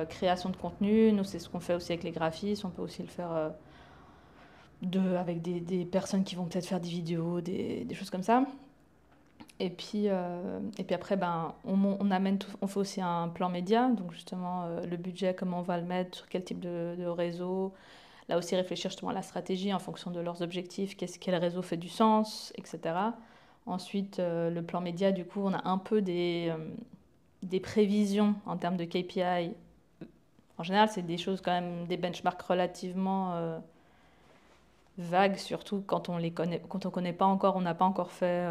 création de contenu, nous, c'est ce qu'on fait aussi avec les graphistes. On peut aussi le faire avec des personnes qui vont peut-être faire des vidéos, des choses comme ça. Et puis après, ben, on fait aussi un plan média. Donc, justement, le budget, comment on va le mettre, sur quel type de réseau. Là aussi, réfléchir justement à la stratégie en fonction de leurs objectifs, quel réseau fait du sens, etc. Ensuite, le plan média, du coup, on a un peu des prévisions en termes de KPI. En général, c'est des choses quand même, des benchmarks relativement vagues, surtout quand on connaît pas encore, on n'a pas encore fait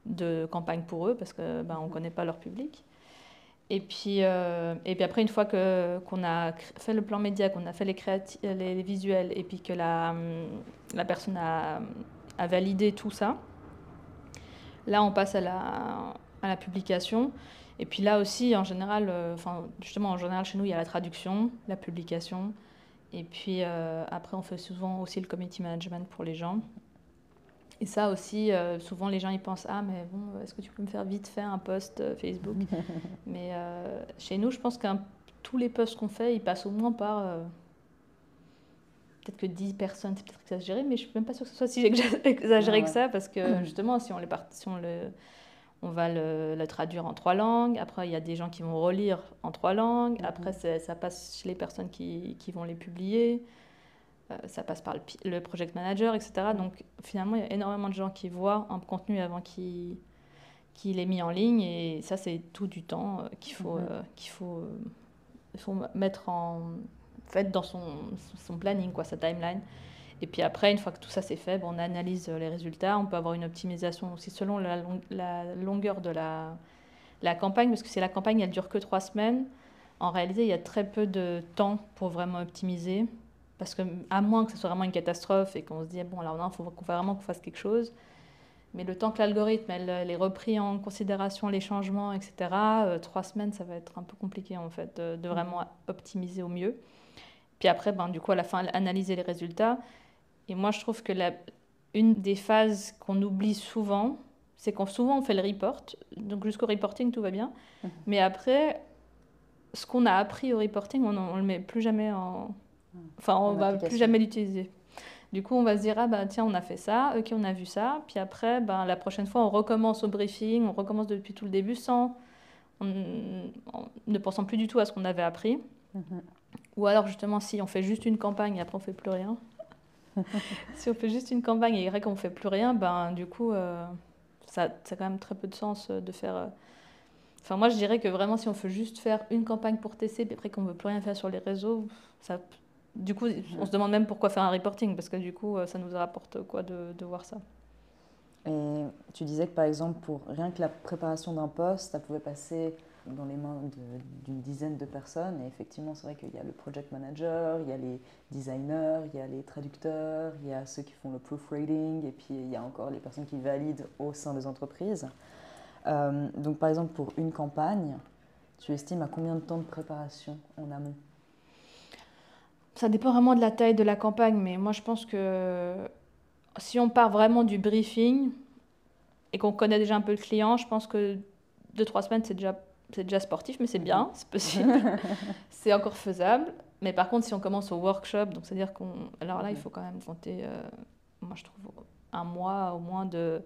de campagne pour eux, parce que ben, on connaît pas leur public. Et puis après, une fois qu'on a fait le plan média, qu'on a fait les visuels, et puis que la personne a validé tout ça, là, on passe à la publication. Et puis là aussi, en général, justement, en général, chez nous, il y a la traduction, la publication. Et puis après, on fait souvent aussi le community management pour les gens. Et ça aussi, souvent les gens ils pensent « Ah, mais bon, est-ce que tu peux me faire vite fait un post Facebook ?» Mais chez nous, je pense que tous les posts qu'on fait, ils passent au moins par peut-être que 10 personnes, c'est peut-être exagéré, mais je ne suis même pas sûre que ce soit si exagéré que ça, parce que justement, si on va le traduire en 3 langues, après il y a des gens qui vont relire en 3 langues, après ça passe chez les personnes qui vont les publier. Ça passe par le project manager, etc. Donc finalement, il y a énormément de gens qui voient un contenu avant qu'il est mis en ligne, et ça, c'est tout du temps qu'il faut mettre en fait dans son planning, quoi, sa timeline. Et puis après, une fois que tout ça c'est fait, bon, on analyse les résultats. On peut avoir une optimisation aussi selon la longueur de la campagne, parce que si la campagne elle dure que 3 semaines, en réalité, il y a très peu de temps pour vraiment optimiser. Parce que, à moins que ce soit vraiment une catastrophe et qu'on se dise, bon, alors non, il faut vraiment qu'on fasse quelque chose. Mais le temps que l'algorithme ait repris en considération les changements, etc., 3 semaines, ça va être un peu compliqué, en fait, de vraiment optimiser au mieux. Puis après, ben, du coup, à la fin, analyser les résultats. Et moi, je trouve que une des phases qu'on oublie souvent, c'est souvent on fait le report. Donc, jusqu'au reporting, tout va bien. Mais après, ce qu'on a appris au reporting, on le met plus jamais Enfin, on va application. plus jamais l'utiliser. Du coup, on va se dire, ah bah tiens, on a fait ça, ok, on a vu ça. Puis après, ben, la prochaine fois, on recommence au briefing, on recommence depuis tout le début en ne pensant plus du tout à ce qu'on avait appris. Ou alors, justement, si on fait juste une campagne et après, on ne fait plus rien. Si on fait juste une campagne et après, on ne fait plus rien, ben, du coup, ça a quand même très peu de sens de faire... Enfin, moi, je dirais que vraiment, si on veut juste faire une campagne pour tester, puis après qu'on ne veut plus rien faire sur les réseaux, ça... Du coup, on se demande même pourquoi faire un reporting, parce que du coup, ça nous rapporte quoi de voir ça. Et tu disais que par exemple, pour rien que la préparation d'un poste, ça pouvait passer dans les mains d'une dizaine de personnes. Et effectivement, c'est vrai qu'il y a le project manager, il y a les designers, il y a les traducteurs, il y a ceux qui font le proofreading, et puis il y a encore les personnes qui valident au sein des entreprises. Donc par exemple, pour une campagne, tu estimes à combien de temps de préparation en amont? Ça dépend vraiment de la taille de la campagne, mais moi je pense que si on part vraiment du briefing et qu'on connaît déjà un peu le client, je pense que 2-3 semaines c'est déjà sportif, mais c'est bien, c'est possible, c'est encore faisable. Mais par contre, si on commence au workshop, donc c'est-à-dire alors là, il faut quand même compter, moi je trouve, un mois au moins de...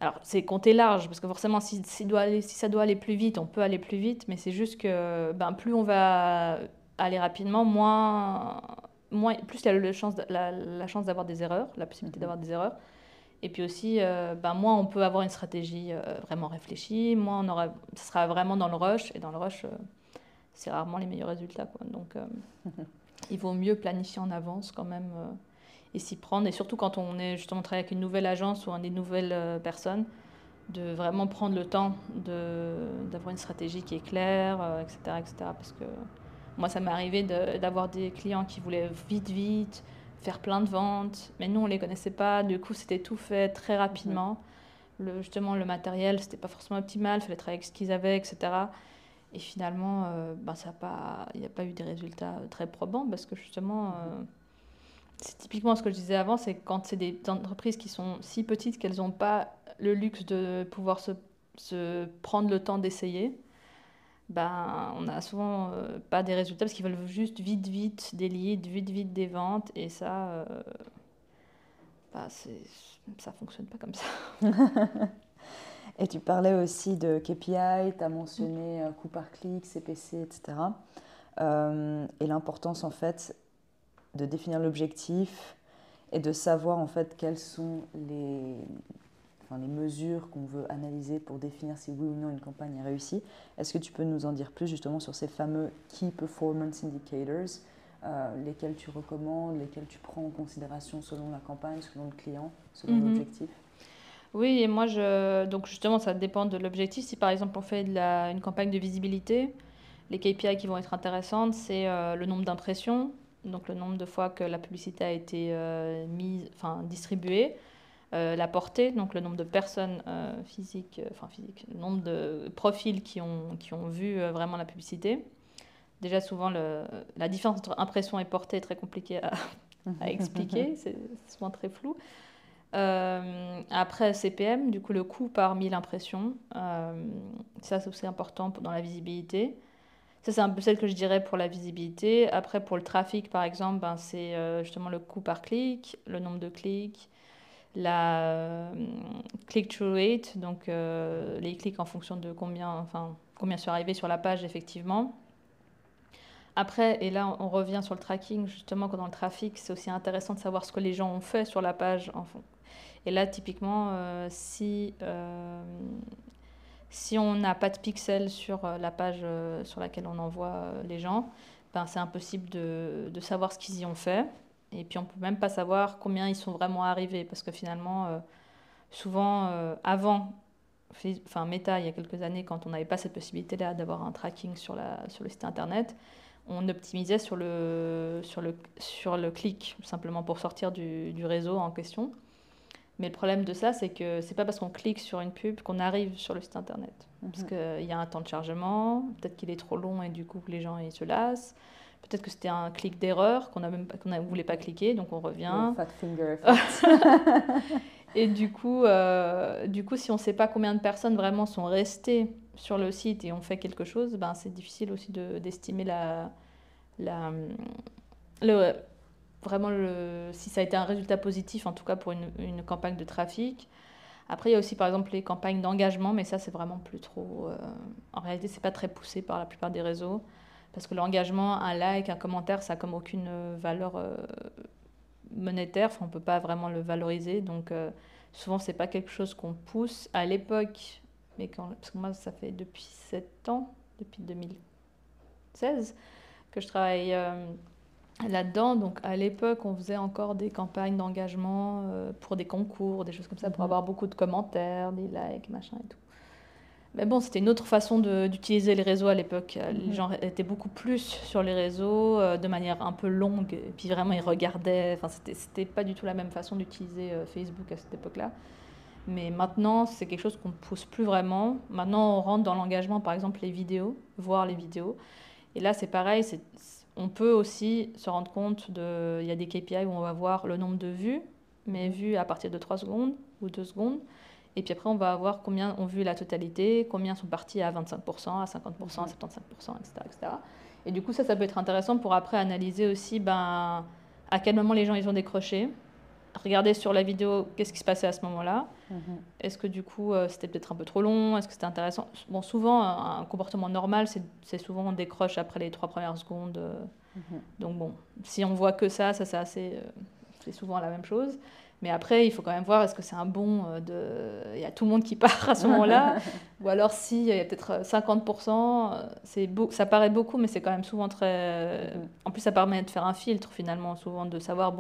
Alors, c'est compter large, parce que forcément, si ça doit aller plus vite, on peut aller plus vite, mais c'est juste que plus on va aller rapidement, plus il y a la chance d'avoir des erreurs, la possibilité d'avoir des erreurs. Et puis aussi, moins on peut avoir une stratégie vraiment réfléchie, ça sera vraiment dans le rush, et dans le rush, c'est rarement les meilleurs résultats, quoi. Donc, il vaut mieux planifier en avance quand même et s'y prendre. Et surtout quand on est justement travaille avec une nouvelle agence ou des nouvelles personnes, de vraiment prendre le temps d'avoir une stratégie qui est claire, etc., etc. Parce que moi, ça m'est arrivé d'avoir des clients qui voulaient vite, faire plein de ventes, mais nous, on ne les connaissait pas. Du coup, c'était tout fait très rapidement. Justement, le matériel, c'était pas forcément optimal, il fallait travailler avec ce qu'ils avaient, etc. Et finalement, il n'y a pas eu des résultats très probants parce que justement, c'est typiquement ce que je disais avant, c'est quand c'est des entreprises qui sont si petites qu'elles n'ont pas le luxe de pouvoir se prendre le temps d'essayer, on n'a souvent pas des résultats parce qu'ils veulent juste vite des leads, vite des ventes et ça, ça fonctionne pas comme ça. Et tu parlais aussi de KPI, tu as mentionné coût par clic, CPC, etc. Et l'importance en fait de définir l'objectif et de savoir en fait quelles sont les mesures qu'on veut analyser pour définir si oui ou non une campagne est réussie. Est-ce que tu peux nous en dire plus justement sur ces fameux Key Performance Indicators, lesquels tu recommandes, lesquels tu prends en considération selon la campagne, selon le client, selon l'objectif? Oui, et moi, donc justement, ça dépend de l'objectif. Si par exemple on fait une campagne de visibilité, les KPI qui vont être intéressantes, c'est le nombre d'impressions, donc le nombre de fois que la publicité a été distribuée, la portée, donc le nombre de personnes physiques, le nombre de profils qui ont vu vraiment la publicité. Déjà, souvent, la différence entre impression et portée est très compliquée à expliquer, c'est souvent très flou. Après CPM, du coup le coût par 1000 impressions, ça c'est aussi important dans la visibilité. Ça c'est un peu celle que je dirais pour la visibilité. Après pour le trafic par exemple, c'est justement le coût par clic, le nombre de clics, la click-through rate, donc les clics en fonction de combien sont arrivés sur la page effectivement. Après, et là on revient sur le tracking, justement quand dans le trafic, c'est aussi intéressant de savoir ce que les gens ont fait sur la page. Et là, typiquement, si on n'a pas de pixels sur la page sur laquelle on envoie les gens, c'est impossible de savoir ce qu'ils y ont fait. Et puis, on ne peut même pas savoir combien ils sont vraiment arrivés. Parce que finalement, souvent, avant, Meta, il y a quelques années, quand on n'avait pas cette possibilité-là d'avoir un tracking sur le site internet, on optimisait sur le clic, simplement pour sortir du réseau en question. Mais le problème de ça, c'est que c'est pas parce qu'on clique sur une pub qu'on arrive sur le site internet. Parce qu'il y a un temps de chargement, peut-être qu'il est trop long et du coup les gens ils se lassent. Peut-être que c'était un clic d'erreur qu'on ne voulait pas cliquer, donc on revient. Fat finger effect. Et du coup, si on ne sait pas combien de personnes vraiment sont restées sur le site et on fait quelque chose, ben, c'est difficile aussi d'estimer vraiment si ça a été un résultat positif, en tout cas pour une campagne de trafic. Après, il y a aussi par exemple les campagnes d'engagement, mais ça, c'est vraiment plus trop. En réalité, c'est pas très poussé par la plupart des réseaux. Parce que l'engagement, un like, un commentaire, ça n'a comme aucune valeur monétaire. Enfin, on ne peut pas vraiment le valoriser. Donc, souvent, ce n'est pas quelque chose qu'on pousse. À l'époque, parce que moi, ça fait depuis 7 ans, depuis 2016, que je travaille là-dedans. Donc, à l'époque, on faisait encore des campagnes d'engagement pour des concours, des choses comme ça, pour avoir beaucoup de commentaires, des likes, machin et tout. Mais bon, c'était une autre façon d'utiliser les réseaux à l'époque. Les gens étaient beaucoup plus sur les réseaux de manière un peu longue. Et puis vraiment, ils regardaient. Enfin, c'était pas du tout la même façon d'utiliser Facebook à cette époque-là. Mais maintenant, c'est quelque chose qu'on ne pousse plus vraiment. Maintenant, on rentre dans l'engagement, par exemple, les vidéos, voir les vidéos. Et là, c'est pareil. On peut aussi se rendre compte il y a des KPI où on va voir le nombre de vues, mais vues à partir de 3 secondes ou 2 secondes. Et puis après, on va voir combien ont vu la totalité, combien sont partis à 25%, à 50%, à 75%, etc. Et du coup, ça peut être intéressant pour après analyser aussi à quel moment les gens ils ont décroché. Regarder sur la vidéo qu'est-ce qui se passait à ce moment-là. Est-ce que du coup, c'était peut-être un peu trop long? Est-ce que c'était intéressant? Bon, souvent, un comportement normal, c'est souvent on décroche après les 3 premières secondes. Donc bon, si on voit que ça c'est assez... c'est souvent la même chose. Mais après, il faut quand même voir, est-ce que c'est un bon il y a tout le monde qui part à ce moment-là, ou alors s'il y a peut-être 50%, ça paraît beaucoup, mais c'est quand même souvent très... En plus, ça permet de faire un filtre, finalement, souvent, de savoir,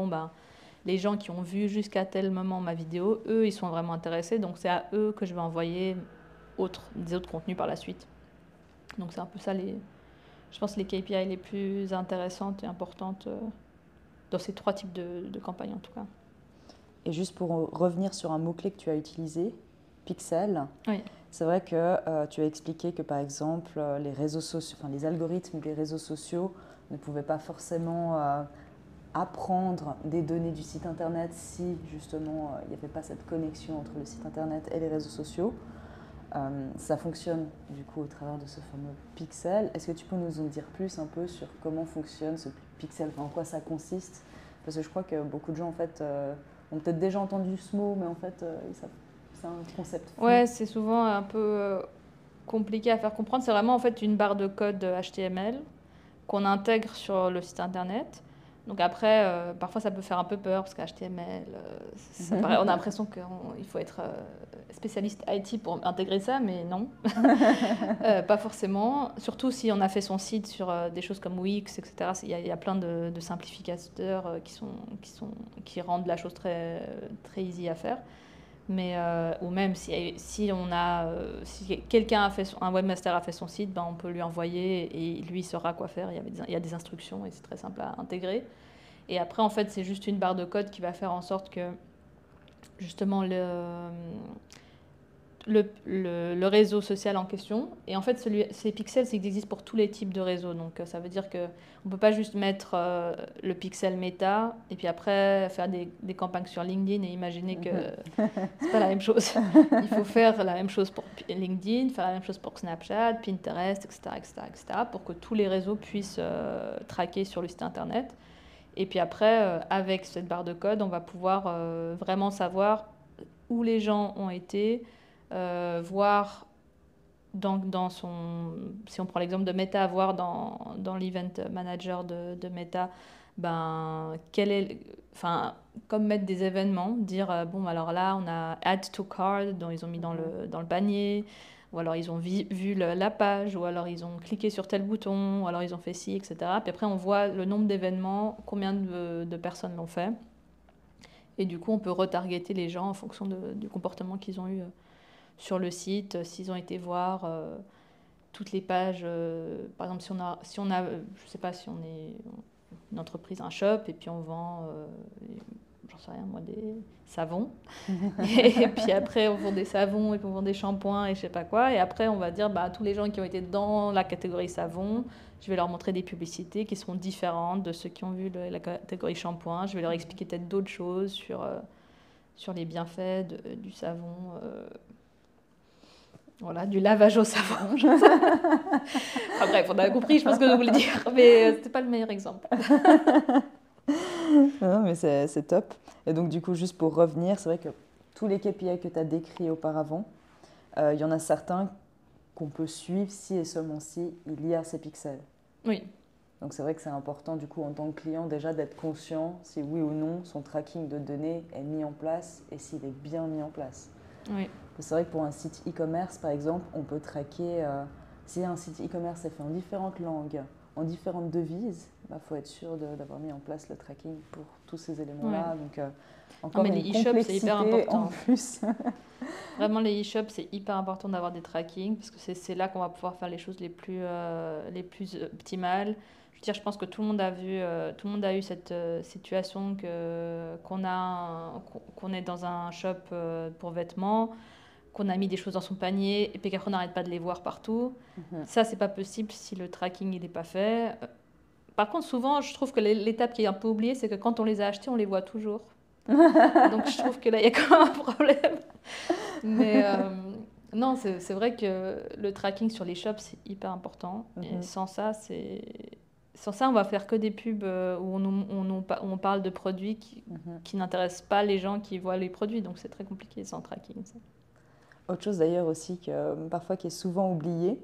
les gens qui ont vu jusqu'à tel moment ma vidéo, eux, ils sont vraiment intéressés, donc c'est à eux que je vais envoyer des autres contenus par la suite. Donc c'est un peu ça, je pense, les KPI les plus intéressantes et importantes dans ces 3 types de campagnes, en tout cas. Et juste pour revenir sur un mot-clé que tu as utilisé, pixel, oui. C'est vrai que tu as expliqué que par exemple les réseaux sociaux, les algorithmes des réseaux sociaux ne pouvaient pas forcément apprendre des données du site internet si justement il n'y avait pas cette connexion entre le site internet et les réseaux sociaux. Ça fonctionne du coup au travers de ce fameux pixel. Est-ce que tu peux nous en dire plus un peu sur comment fonctionne ce pixel, en quoi ça consiste? Parce que je crois que beaucoup de gens en fait ont peut-être déjà entendu ce mot, mais en fait c'est un concept fou. Ouais, c'est souvent un peu compliqué à faire comprendre. C'est vraiment en fait une barre de code HTML qu'on intègre sur le site internet. Donc après, parfois ça peut faire un peu peur parce qu'HTML, on a l'impression qu'il faut être spécialiste IT pour intégrer ça, mais non, pas forcément. Surtout si on a fait son site sur des choses comme Wix, etc. Il y a plein de simplificateurs qui rendent la chose très, très easy à faire. Mais, ou même si quelqu'un un webmaster a fait son site, on peut lui envoyer et lui il saura quoi faire. Il y a des instructions et c'est très simple à intégrer. Et après, en fait, c'est juste une barre de code qui va faire en sorte que justement le réseau social en question. Et en fait, ces pixels, ils existent pour tous les types de réseaux. Donc, ça veut dire qu'on ne peut pas juste mettre le pixel méta et puis après faire des campagnes sur LinkedIn et imaginer que c'est pas la même chose. Il faut faire la même chose pour LinkedIn, faire la même chose pour Snapchat, Pinterest, etc. pour que tous les réseaux puissent traquer sur le site internet. Et puis après, avec cette barre de code, on va pouvoir vraiment savoir où les gens ont été, voir si on prend l'exemple de Meta, voir dans l'event manager de Meta, comme mettre des événements, dire alors là on a add to cart, dont ils ont mis dans le panier, ou alors ils ont vu la page, ou alors ils ont cliqué sur tel bouton, ou alors ils ont fait ci, etc. Puis après on voit le nombre d'événements, combien de personnes l'ont fait, et du coup on peut retargeter les gens en fonction du comportement qu'ils ont eu sur le site, s'ils ont été voir toutes les pages, par exemple si on a je sais pas, si on est une entreprise, un shop, et puis on vend, j'en sais rien moi, des savons, et puis après on vend des savons, et puis on vend des shampoings, et je sais pas quoi, et après on va dire, tous les gens qui ont été dans la catégorie savon, je vais leur montrer des publicités qui seront différentes de ceux qui ont vu la catégorie shampoing, je vais leur expliquer peut-être d'autres choses sur les bienfaits du savon, Voilà, du lavage au savon. Enfin, bref, on a compris, je pense que je voulais dire, mais c'était pas le meilleur exemple. Non, mais c'est top. Et donc, du coup, juste pour revenir, c'est vrai que tous les KPI que tu as décrits auparavant, il y en a certains qu'on peut suivre si et seulement si il y a ces pixels. Oui, Donc, c'est vrai que c'est important, du coup, en tant que client, déjà d'être conscient si oui ou non son tracking de données est mis en place et s'il est bien mis en place. oui, C'est vrai que pour un site e-commerce, par exemple, on peut traquer, si un site e-commerce est fait en différentes langues, en différentes devises, il faut être sûr d'avoir mis en place le tracking pour tous ces éléments-là. Ouais. Donc, encore mais une les e-shops, c'est complexité hyper important. en plus. Vraiment, les e-shops, c'est hyper important d'avoir des trackings parce que c'est là qu'on va pouvoir faire les choses les plus optimales. Je veux dire, je pense que tout le monde a vu, tout le monde a eu cette situation qu'on est dans un shop pour vêtements, qu'on a mis des choses dans son panier et puis qu'après on n'arrête pas de les voir partout. Ça, c'est pas possible si le tracking il n'est pas fait. Par contre, souvent, je trouve que l'étape qui est un peu oubliée, c'est que quand on les a achetés, on les voit toujours. Donc je trouve que là, il y a quand même un problème. Mais non, c'est vrai que le tracking sur les shops, c'est hyper important. Et sans ça, on va faire que des pubs où on parle de produits qui n'intéressent pas les gens qui voient les produits. Donc c'est très compliqué sans tracking. Ça. Autre chose d'ailleurs aussi parfois qui est souvent oubliée,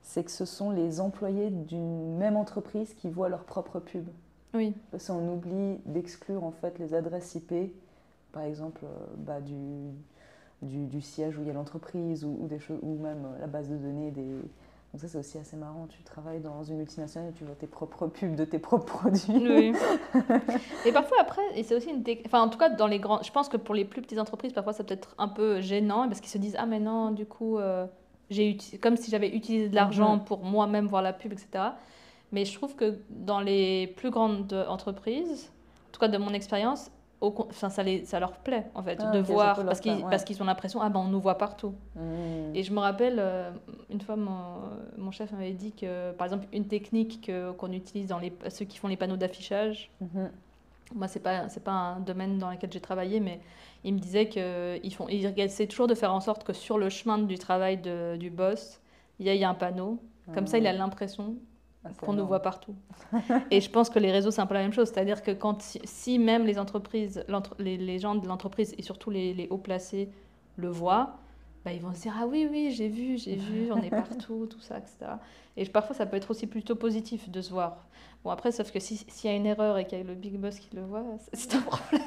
c'est que ce sont les employés d'une même entreprise qui voient leur propre pub. Oui. Parce qu'on oublie d'exclure en fait les adresses IP, par exemple du siège où il y a l'entreprise ou des choses, ou même la base de données Donc ça c'est aussi assez marrant, tu travailles dans une multinationale et tu vois tes propres pubs de tes propres produits. Oui. Et parfois après, et c'est aussi enfin en tout cas dans les grands, je pense que pour les plus petites entreprises, parfois ça peut être un peu gênant parce qu'ils se disent ah mais non du coup comme si j'avais utilisé de l'argent pour moi-même voir la pub, etc. Mais je trouve que dans les plus grandes entreprises, en tout cas de mon expérience, ça leur plaît en fait de voir parce qu'ils ont l'impression ah ben on nous voit partout. Et je me rappelle une fois mon chef m'avait dit que par exemple une technique qu'on utilise dans ceux qui font les panneaux d'affichage. Moi c'est pas un domaine dans lequel j'ai travaillé, mais il me disait qu'ils essaient toujours de faire en sorte que sur le chemin du travail du boss il y a un panneau comme ça il a l'impression qu'on nous voit partout. Et je pense que les réseaux, c'est un peu la même chose. C'est-à-dire que si même les entreprises, les gens de l'entreprise et surtout les hauts placés le voient, bah, ils vont se dire « Ah oui, j'ai vu, on est partout, tout ça, etc. » Et parfois, ça peut être aussi plutôt positif de se voir. Bon, après, sauf que s'il y a une erreur et qu'il y a le big boss qui le voit, c'est un problème.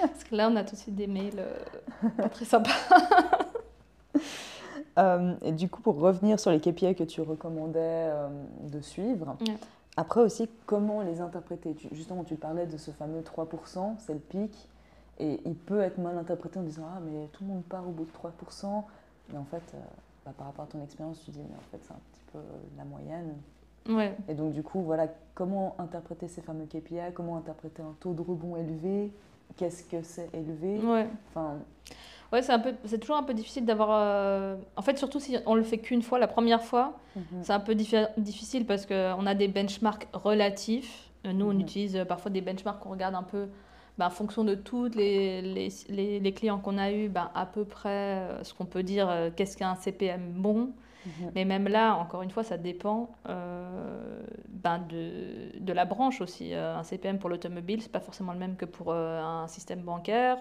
Parce que là, on a tout de suite des mails pas très sympas. Et du coup, pour revenir sur les KPI que tu recommandais de suivre, après aussi, comment les interpréter? Justement, tu parlais de ce fameux 3%, c'est le pic, et il peut être mal interprété en disant « Ah, mais tout le monde part au bout de 3%. » Mais en fait, par rapport à ton expérience, tu dis « Mais en fait, c'est un petit peu la moyenne. » Ouais. Et donc, du coup, voilà, comment interpréter ces fameux KPI? Comment interpréter un taux de rebond élevé? Qu'est-ce que c'est élevé? Ouais, c'est toujours un peu difficile d'avoir... En fait, surtout si on le fait qu'une fois, la première fois, c'est un peu difficile parce qu'on a des benchmarks relatifs. Nous, on utilise parfois des benchmarks qu'on regarde un peu en fonction de tous les clients qu'on a eus, à peu près ce qu'on peut dire, qu'est-ce qu'un CPM bon. Mais même là, encore une fois, ça dépend de la branche aussi. Un CPM pour l'automobile, c'est pas forcément le même que pour un système bancaire.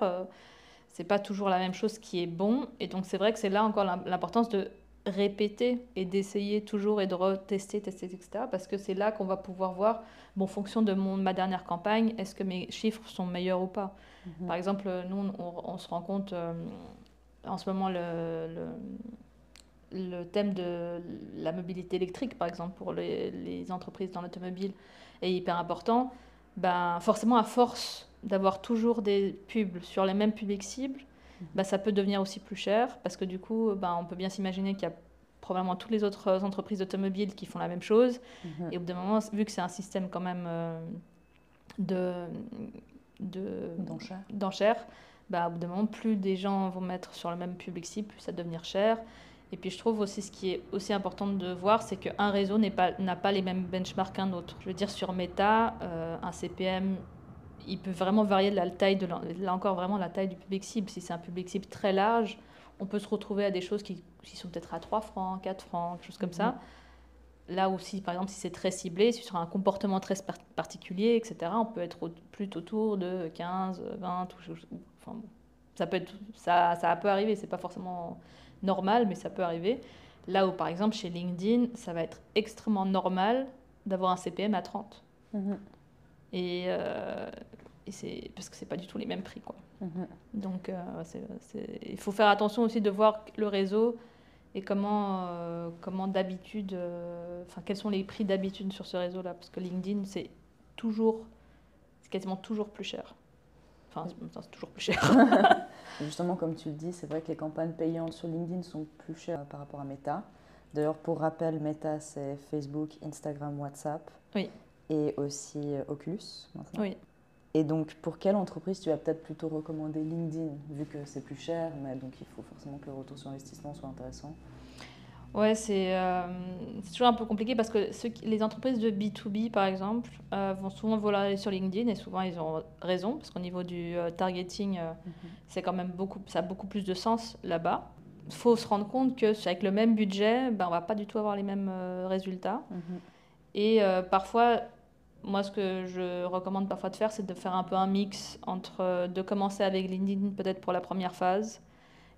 C'est pas toujours la même chose qui est bon. Et donc, c'est vrai que c'est là encore l'importance de répéter et d'essayer toujours et de retester, tester, etc. Parce que c'est là qu'on va pouvoir voir, en fonction de ma dernière campagne, est-ce que mes chiffres sont meilleurs ou pas. Par exemple, nous, on se rend compte en ce moment, le thème de la mobilité électrique, par exemple, pour les entreprises dans l'automobile, est hyper important. Forcément, à force d'avoir toujours des pubs sur les mêmes publics cibles, ça peut devenir aussi plus cher parce que du coup, on peut bien s'imaginer qu'il y a probablement toutes les autres entreprises automobiles qui font la même chose. Et au bout d'un moment, vu que c'est un système quand même d'enchères, au bout d'un moment, plus des gens vont mettre sur le même public cible, plus ça va devenir cher. Et puis je trouve aussi ce qui est aussi important de voir, c'est qu'un réseau n'a pas les mêmes benchmarks qu'un autre. Je veux dire, sur Meta, un CPM, il peut vraiment varier de la taille là encore vraiment la taille du public cible. Si c'est un public cible très large, on peut se retrouver à des choses qui sont peut-être à 3 francs, 4 francs, quelque chose comme ça. Là aussi, par exemple, si c'est très ciblé, si sur un comportement très particulier, etc., on peut être plus autour de 15, 20, enfin, bon, ça peut arriver, c'est pas forcément normal, mais ça peut arriver. Là où, par exemple, chez LinkedIn, ça va être extrêmement normal d'avoir un CPM à 30. Et c'est parce que c'est pas du tout les mêmes prix, quoi. Donc, il faut faire attention aussi de voir le réseau et comment d'habitude, quels sont les prix d'habitude sur ce réseau-là, parce que LinkedIn, c'est quasiment toujours plus cher. Enfin, c'est toujours plus cher. Justement, comme tu le dis, c'est vrai que les campagnes payantes sur LinkedIn sont plus chères par rapport à Meta. D'ailleurs, pour rappel, Meta, c'est Facebook, Instagram, WhatsApp. Oui. Et aussi Oculus, maintenant. Oui. Et donc, pour quelle entreprise tu vas peut-être plutôt recommander LinkedIn, vu que c'est plus cher, mais donc il faut forcément que le retour sur investissement soit intéressant? Ouais, c'est toujours un peu compliqué parce que les entreprises de B2B, par exemple, vont souvent vouloir aller sur LinkedIn et souvent ils ont raison parce qu'au niveau du targeting, c'est quand même ça a beaucoup plus de sens là-bas. Il faut se rendre compte qu'avec le même budget, on ne va pas du tout avoir les mêmes résultats. Et parfois, moi, ce que je recommande parfois de faire, c'est de faire un peu un mix entre de commencer avec LinkedIn peut-être pour la première phase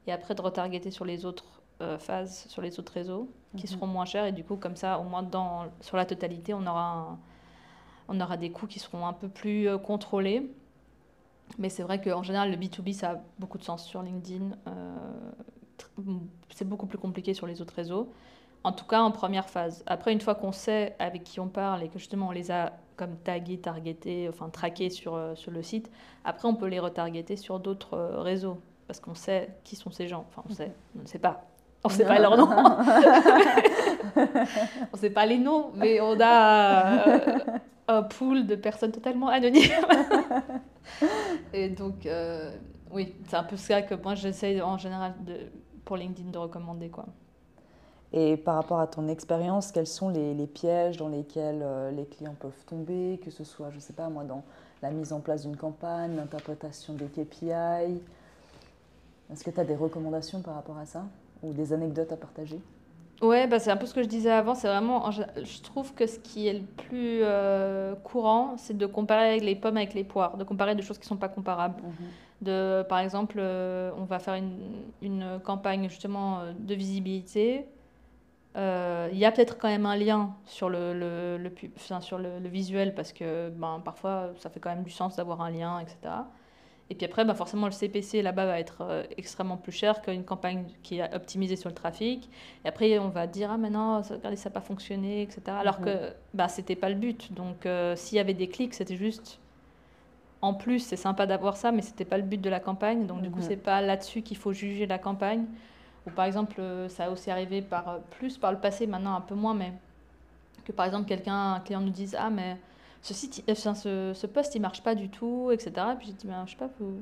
et après de retargeter sur les autres phases, sur les autres réseaux qui seront moins chers. Et du coup, comme ça, au moins sur la totalité, on aura des coûts qui seront un peu plus contrôlés. Mais c'est vrai qu'en général, le B2B, ça a beaucoup de sens sur LinkedIn. C'est beaucoup plus compliqué sur les autres réseaux. En tout cas, en première phase. Après, une fois qu'on sait avec qui on parle et que justement on les a comme tagués, targetés, enfin traqués sur le site, après on peut les retargeter sur d'autres réseaux parce qu'on sait qui sont ces gens. Enfin, on ne sait pas. On ne sait pas leur nom. On ne sait pas les noms, mais on a un pool de personnes totalement anonymes. Et donc, oui, c'est un peu ça que moi j'essaie en général pour LinkedIn de recommander, quoi. Et par rapport à ton expérience, quels sont les pièges dans lesquels les clients peuvent tomber, que ce soit, je ne sais pas moi, dans la mise en place d'une campagne, l'interprétation des KPI? Est-ce que tu as des recommandations par rapport à ça ou des anecdotes à partager? Ouais, c'est un peu ce que je disais avant. C'est vraiment, je trouve que ce qui est le plus courant, c'est de comparer les pommes avec les poires, de comparer des choses qui ne sont pas comparables. Par exemple, on va faire une campagne justement de visibilité. Il y a peut-être quand même un lien sur le visuel parce que parfois ça fait quand même du sens d'avoir un lien, etc. Et puis après, forcément, le CPC là-bas va être extrêmement plus cher qu'une campagne qui est optimisée sur le trafic. Et après, on va dire, ah mais non, regardez, ça n'a pas fonctionné, etc. Alors que c'était pas le but. Donc s'il y avait des clics, c'était juste... En plus, c'est sympa d'avoir ça, mais c'était pas le but de la campagne. Donc du coup, c'est pas là-dessus qu'il faut juger la campagne. Ou par exemple, ça a aussi arrivé plus par le passé, maintenant un peu moins, mais que par exemple un client nous dise, ah mais ce post il marche pas du tout, etc. Et puis j'ai dit, je sais pas, vous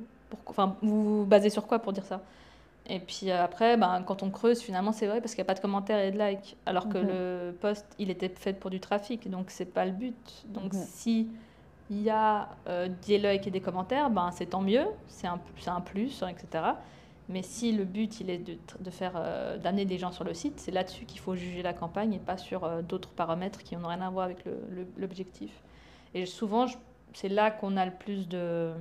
vous basez sur quoi pour dire ça? Et puis après, quand on creuse, finalement c'est vrai parce qu'il n'y a pas de commentaires et de likes, alors que le post il était fait pour du trafic, donc c'est pas le but. Donc si il y a des likes et des commentaires, c'est tant mieux, c'est un plus, etc. Mais si le but il est d'amener des gens sur le site, c'est là-dessus qu'il faut juger la campagne et pas sur d'autres paramètres qui n'ont rien à voir avec l'objectif. Et souvent, c'est là qu'on a le plus de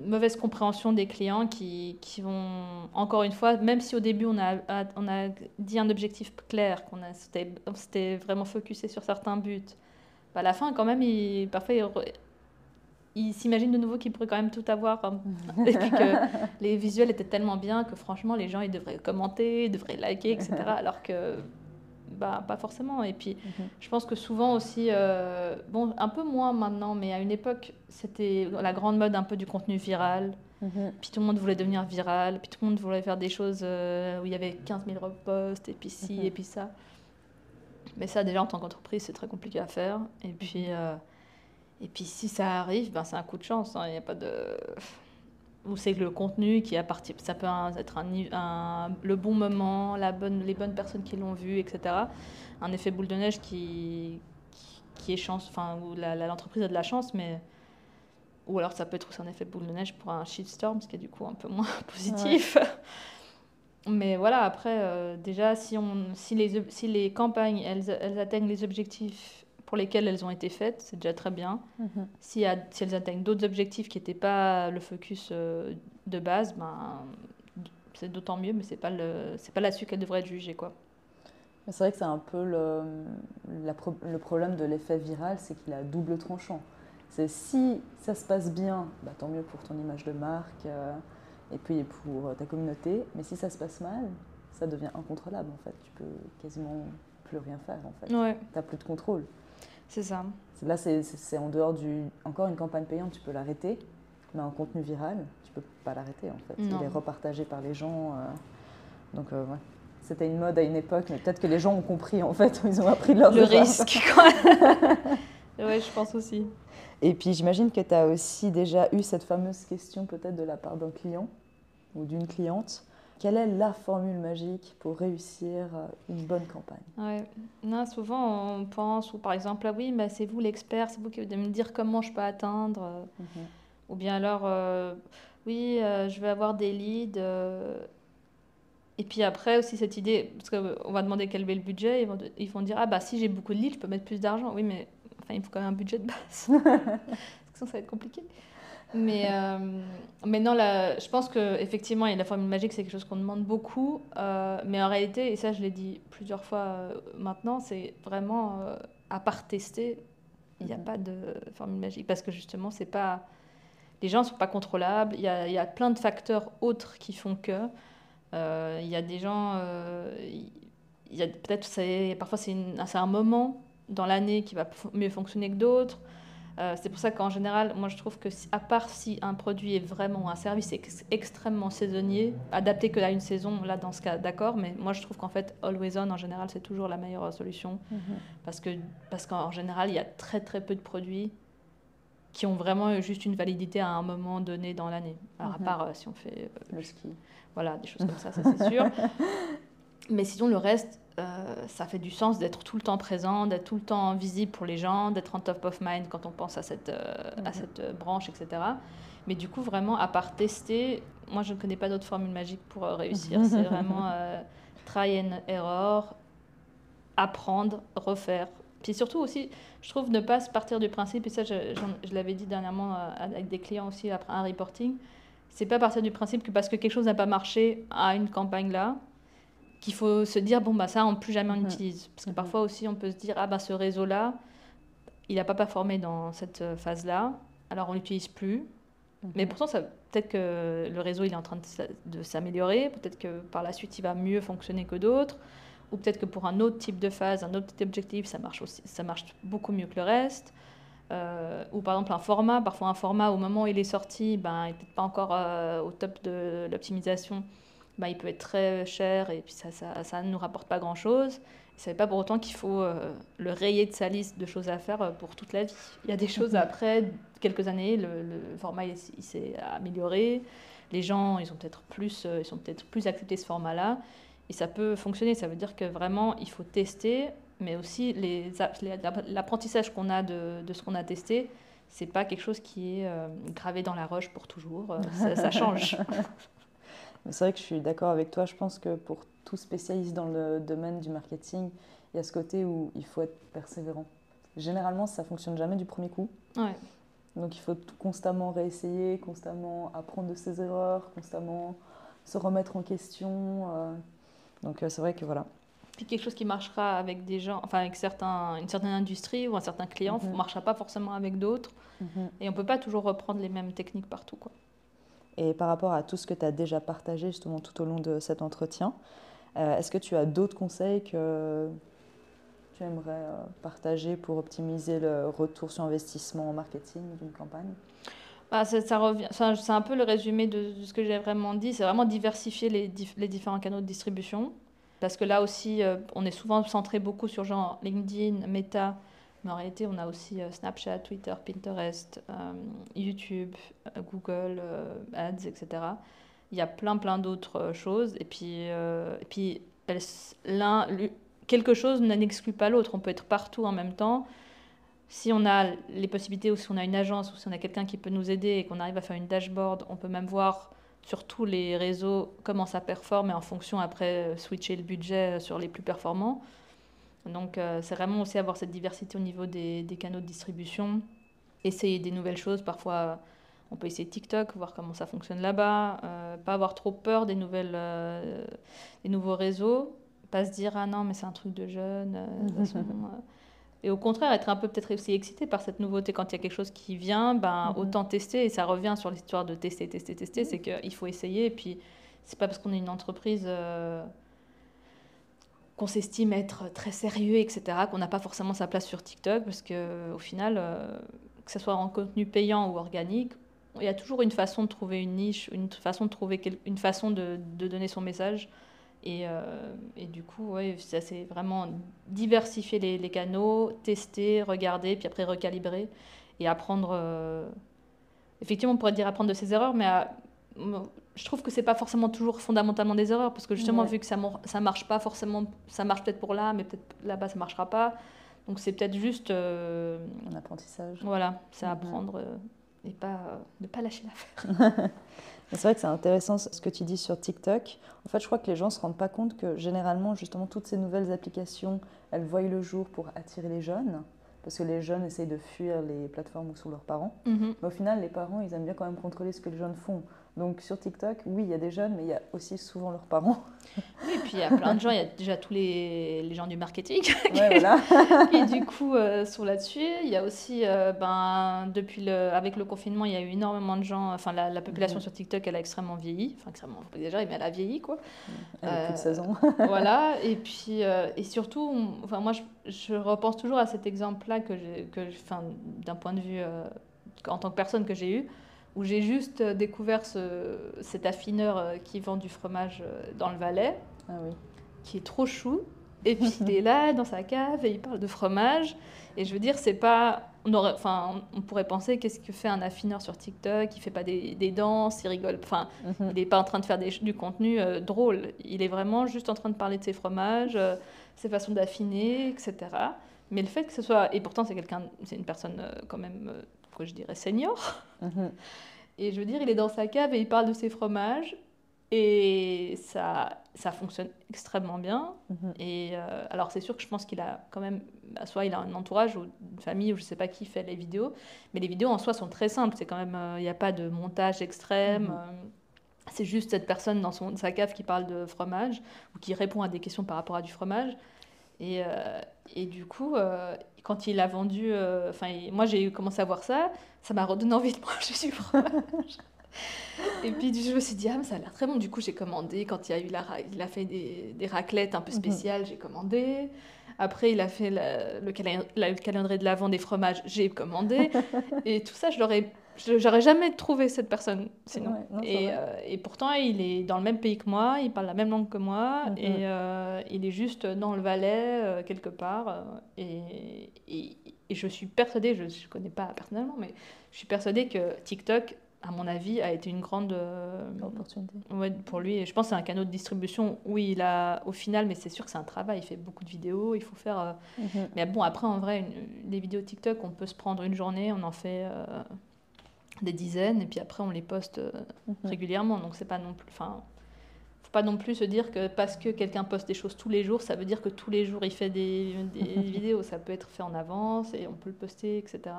mauvaise compréhension des clients qui vont, encore une fois, même si au début on a dit un objectif clair, qu'on s'était vraiment focusé sur certains buts, à la fin quand même, parfois il s'imagine de nouveau qu'il pourrait quand même tout avoir et puis que les visuels étaient tellement bien que franchement les gens ils devraient commenter, ils devraient liker, etc. Alors que pas forcément. Et puis je pense que souvent aussi, un peu moins maintenant, mais à une époque c'était la grande mode un peu du contenu viral. Puis tout le monde voulait devenir viral, puis tout le monde voulait faire des choses où il y avait 15 000 reposts et puis ci et puis ça. Mais ça déjà en tant qu'entreprise c'est très compliqué à faire. Et puis si ça arrive, c'est un coup de chance. Il n'y a pas de... Ou c'est que le contenu qui est parti, ça peut être le bon moment, les bonnes personnes qui l'ont vu, etc. Un effet boule de neige qui est chance, où l'entreprise a de la chance, mais Ou alors ça peut être aussi un effet boule de neige pour un shitstorm, ce qui est du coup un peu moins positif. Ouais. Mais voilà, après, déjà, si les campagnes, elles atteignent les objectifs pour lesquels elles ont été faites, c'est déjà très bien. Si elles atteignent d'autres objectifs qui n'étaient pas le focus de base, ben, c'est d'autant mieux, mais c'est pas là-dessus qu'elles devraient être jugées, quoi. C'est vrai que c'est un peu le problème de l'effet viral, c'est qu'il a double tranchant. C'est si ça se passe bien, bah, tant mieux pour ton image de marque et puis pour ta communauté. Mais si ça se passe mal, ça devient incontrôlable en fait. Tu peux quasiment plus rien faire en fait. Ouais. Tu n'as plus de contrôle. C'est ça. Là, c'est en dehors encore une campagne payante, tu peux l'arrêter. Mais un contenu viral, tu peux pas l'arrêter en fait. Non. Il est repartagé par les gens. Donc ouais. C'était une mode à une époque, mais peut-être que les gens ont compris en fait. Ils ont appris de leurs erreurs. Le risque quoi. Ouais, je pense aussi. Et puis j'imagine que tu as aussi déjà eu cette fameuse question peut-être de la part d'un client ou d'une cliente. Quelle est la formule magique pour réussir une bonne campagne? Ouais. Non, souvent on pense, ou par exemple, ah oui, bah, c'est vous l'expert, c'est vous qui devez me dire comment je peux atteindre. Ou bien alors, oui, je vais avoir des leads. Et puis après aussi cette idée, parce qu'on va demander quel est le budget, ils vont dire, ah bah si j'ai beaucoup de leads, je peux mettre plus d'argent. Oui, mais enfin, il faut quand même un budget de base. Sinon, ça va être compliqué. Mais non, là, je pense qu'effectivement, la formule magique, c'est quelque chose qu'on demande beaucoup. Mais en réalité, et ça, je l'ai dit plusieurs fois maintenant, c'est vraiment, à part tester, il n'y a pas de formule magique. Parce que justement, les gens ne sont pas contrôlables. Il y a plein de facteurs autres qui font que. Il y a des gens... parfois, c'est un moment dans l'année qui va mieux fonctionner que d'autres. C'est pour ça qu'en général, moi je trouve que, à part si un produit est vraiment, un service extrêmement saisonnier, adapté que à une saison, là dans ce cas, d'accord, mais moi je trouve qu'en fait, Always On, en général, c'est toujours la meilleure solution. Parce qu'en général, il y a très très peu de produits qui ont vraiment juste une validité à un moment donné dans l'année. Alors à part si on fait... le ski. Voilà, des choses comme ça c'est sûr. Mais sinon, le reste, ça fait du sens d'être tout le temps présent, d'être tout le temps visible pour les gens, d'être en top of mind quand on pense à cette branche, etc. Mais du coup, vraiment, à part tester, moi, je ne connais pas d'autre formule magique pour réussir. C'est vraiment try and error, apprendre, refaire. Puis surtout aussi, je trouve ne pas se partir du principe, et ça, je l'avais dit dernièrement avec des clients aussi après un reporting, c'est pas partir du principe que parce que quelque chose n'a pas marché à une campagne là, qu'il faut se dire, bon, bah ça, plus jamais on utilise. Parce que parfois aussi, on peut se dire, ah, bah ce réseau-là, il n'a pas performé dans cette phase-là, alors on l'utilise plus. Mais pourtant, peut-être que le réseau, il est en train de s'améliorer, peut-être que par la suite, il va mieux fonctionner que d'autres, ou peut-être que pour un autre type de phase, un autre type d'objectif, ça marche beaucoup mieux que le reste. Ou par exemple parfois un format au moment où il est sorti, il n'est peut-être pas encore au top de l'optimisation, il peut être très cher et puis ça ne nous rapporte pas grand-chose. Ce n'est pas pour autant qu'il faut le rayer de sa liste de choses à faire pour toute la vie. Il y a des choses après quelques années, le format il s'est amélioré, les gens ils sont peut-être plus acceptés ce format-là et ça peut fonctionner. Ça veut dire que vraiment il faut tester. Mais aussi, l'apprentissage qu'on a de ce qu'on a testé, c'est pas quelque chose qui est gravé dans la roche pour toujours. Ça change. C'est vrai que je suis d'accord avec toi. Je pense que pour tout spécialiste dans le domaine du marketing, il y a ce côté où il faut être persévérant. Généralement, ça fonctionne jamais du premier coup. Ouais. Donc, il faut constamment réessayer, constamment apprendre de ses erreurs, constamment se remettre en question. Donc, c'est vrai que voilà. Puis quelque chose qui marchera avec des gens, enfin avec une certaine industrie ou un certain client, ne marchera pas forcément avec d'autres. Et on ne peut pas toujours reprendre les mêmes techniques partout, quoi. Et par rapport à tout ce que tu as déjà partagé justement tout au long de cet entretien, est-ce que tu as d'autres conseils que tu aimerais partager pour optimiser le retour sur investissement en marketing d'une campagne? C'est un peu le résumé de ce que j'ai vraiment dit. C'est vraiment diversifier les différents canaux de distribution. Parce que là aussi, on est souvent centré beaucoup sur genre LinkedIn, Meta, mais en réalité, on a aussi Snapchat, Twitter, Pinterest, YouTube, Google, Ads, etc. Il y a plein d'autres choses. Et puis quelque chose n'exclut pas l'autre. On peut être partout en même temps. Si on a les possibilités ou si on a une agence ou si on a quelqu'un qui peut nous aider et qu'on arrive à faire une dashboard, on peut même voir sur tous les réseaux comment ça performe et en fonction après switcher le budget sur les plus performants. Donc c'est vraiment aussi avoir cette diversité au niveau des canaux de distribution, essayer des nouvelles choses. Parfois on peut essayer TikTok, voir comment ça fonctionne là-bas, pas avoir trop peur des nouveaux réseaux, pas se dire ah non mais c'est un truc de jeune. De toute façon, et au contraire, être un peu peut-être aussi excité par cette nouveauté. Quand il y a quelque chose qui vient, autant tester. Et ça revient sur l'histoire de tester. C'est qu'il faut essayer. Et puis, c'est pas parce qu'on est une entreprise qu'on s'estime être très sérieux, etc., qu'on n'a pas forcément sa place sur TikTok. Parce qu'au final, que ce soit en contenu payant ou organique, il y a toujours une façon de trouver une niche, une façon de donner son message. Et du coup, ouais, ça c'est vraiment diversifier les canaux, tester, regarder, puis après recalibrer et apprendre. Effectivement, on pourrait dire apprendre de ses erreurs, mais je trouve que c'est pas forcément toujours fondamentalement des erreurs, parce que justement, vu que ça marche pas forcément, ça marche peut-être pour là, mais peut-être là-bas ça marchera pas. Donc c'est peut-être juste un apprentissage. Voilà, c'est apprendre et ne pas lâcher l'affaire. C'est vrai que c'est intéressant ce que tu dis sur TikTok. En fait, je crois que les gens ne se rendent pas compte que généralement, justement, toutes ces nouvelles applications, elles voient le jour pour attirer les jeunes. Parce que les jeunes essayent de fuir les plateformes où sont leurs parents. Mais au final, les parents, ils aiment bien quand même contrôler ce que les jeunes font. Donc sur TikTok, oui, il y a des jeunes, mais il y a aussi souvent leurs parents. Oui, et puis il y a plein de gens, il y a déjà tous les gens du marketing qui du coup sont là-dessus. Il y a aussi, avec le confinement, il y a eu énormément de gens, enfin la population sur TikTok, elle a extrêmement vieilli, enfin extrêmement, faut pas exagérer, mais elle a vieilli quoi. Elle a plus de 16 ans. Voilà, et puis, et surtout, moi je repense toujours à cet exemple-là d'un point de vue en tant que personne que j'ai eu, où j'ai juste découvert cet affineur qui vend du fromage dans le Valais, qui est trop chou. Et puis il est là dans sa cave et il parle de fromage. Et je veux dire, c'est pas... On pourrait penser, qu'est-ce que fait un affineur sur TikTok? Il fait pas des danses, il rigole. Enfin, il n'est pas en train de faire du contenu drôle. Il est vraiment juste en train de parler de ses fromages, ses façons d'affiner, etc. Mais le fait que ce soit... Et pourtant, c'est une personne quand même... que je dirais senior. Et je veux dire, il est dans sa cave et il parle de ses fromages. Et ça fonctionne extrêmement bien. Et alors, c'est sûr que je pense qu'il a quand même... soit il a un entourage ou une famille ou je ne sais pas qui fait les vidéos. Mais les vidéos en soi sont très simples. C'est quand même... Il n'y a pas de montage extrême. C'est juste cette personne dans sa cave qui parle de fromage ou qui répond à des questions par rapport à du fromage. Et du coup, quand il a vendu... moi, j'ai commencé à voir ça. Ça m'a redonné envie de manger du fromage. Et puis, je me suis dit, mais ça a l'air très bon. Du coup, j'ai commandé. Quand il a fait des raclettes un peu spéciales, j'ai commandé. Après, il a fait le calendrier de l'Avent des fromages, j'ai commandé. Et tout ça, j'aurais jamais trouvé cette personne sinon. Et pourtant, il est dans le même pays que moi, il parle la même langue que moi, et il est juste dans le Valais, quelque part. Et je suis persuadée, je ne connais pas personnellement, mais je suis persuadée que TikTok, à mon avis, a été une grande opportunité pour lui. Et je pense que c'est un canal de distribution où il a, au final, mais c'est sûr que c'est un travail, il fait beaucoup de vidéos, il faut faire... Mais bon, après, en vrai, les vidéos TikTok, on peut se prendre une journée, on en fait des dizaines, et puis après, on les poste régulièrement. Donc, c'est pas non plus... faut pas non plus se dire que parce que quelqu'un poste des choses tous les jours, ça veut dire que tous les jours, il fait des vidéos. Ça peut être fait en avance, et on peut le poster, etc.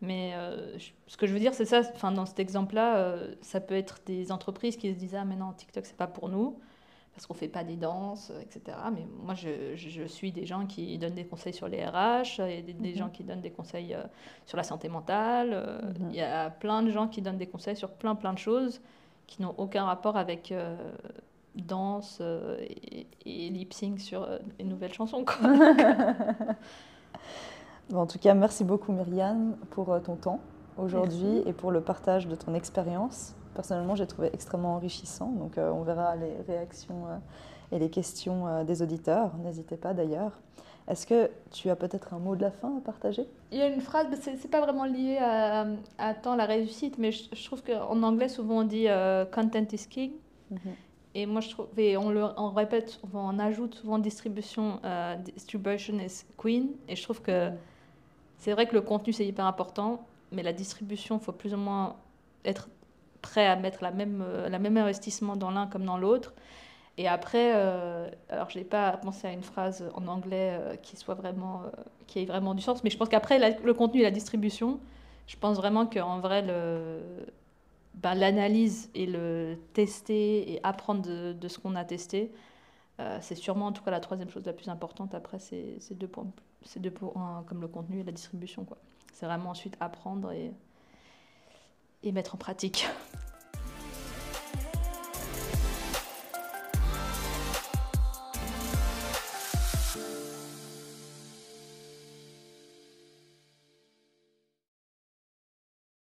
Mais ce que je veux dire, c'est ça, dans cet exemple-là, ça peut être des entreprises qui se disent « Ah, mais non, TikTok, c'est pas pour nous, parce qu'on fait pas des danses, etc. » Mais moi, je suis des gens qui donnent des conseils sur les RH, et des gens qui donnent des conseils sur la santé mentale. Il y a plein de gens qui donnent des conseils sur plein de choses qui n'ont aucun rapport avec danse et lip-sync sur les nouvelles chansons, quoi. En tout cas, merci beaucoup Myriam pour ton temps aujourd'hui et pour le partage de ton expérience. Personnellement, j'ai trouvé extrêmement enrichissant. Donc, on verra les réactions et les questions des auditeurs. N'hésitez pas d'ailleurs. Est-ce que tu as peut-être un mot de la fin à partager? Il y a une phrase, c'est pas vraiment lié à tant la réussite, mais je trouve qu'en anglais, souvent on dit content is king. Et moi, je trouve, et on répète, on ajoute souvent distribution is queen. Et je trouve que C'est vrai que le contenu, c'est hyper important, mais la distribution, il faut plus ou moins être prêt à mettre la même investissement dans l'un comme dans l'autre. Et après, alors je n'ai pas pensé à une phrase en anglais qui ait vraiment du sens, mais je pense qu'après le contenu et la distribution, je pense vraiment qu'en vrai, l'analyse et le tester et apprendre de ce qu'on a testé, c'est sûrement en tout cas la troisième chose la plus importante. Après, c'est 2 points comme le contenu et la distribution, quoi. C'est vraiment ensuite apprendre et mettre en pratique.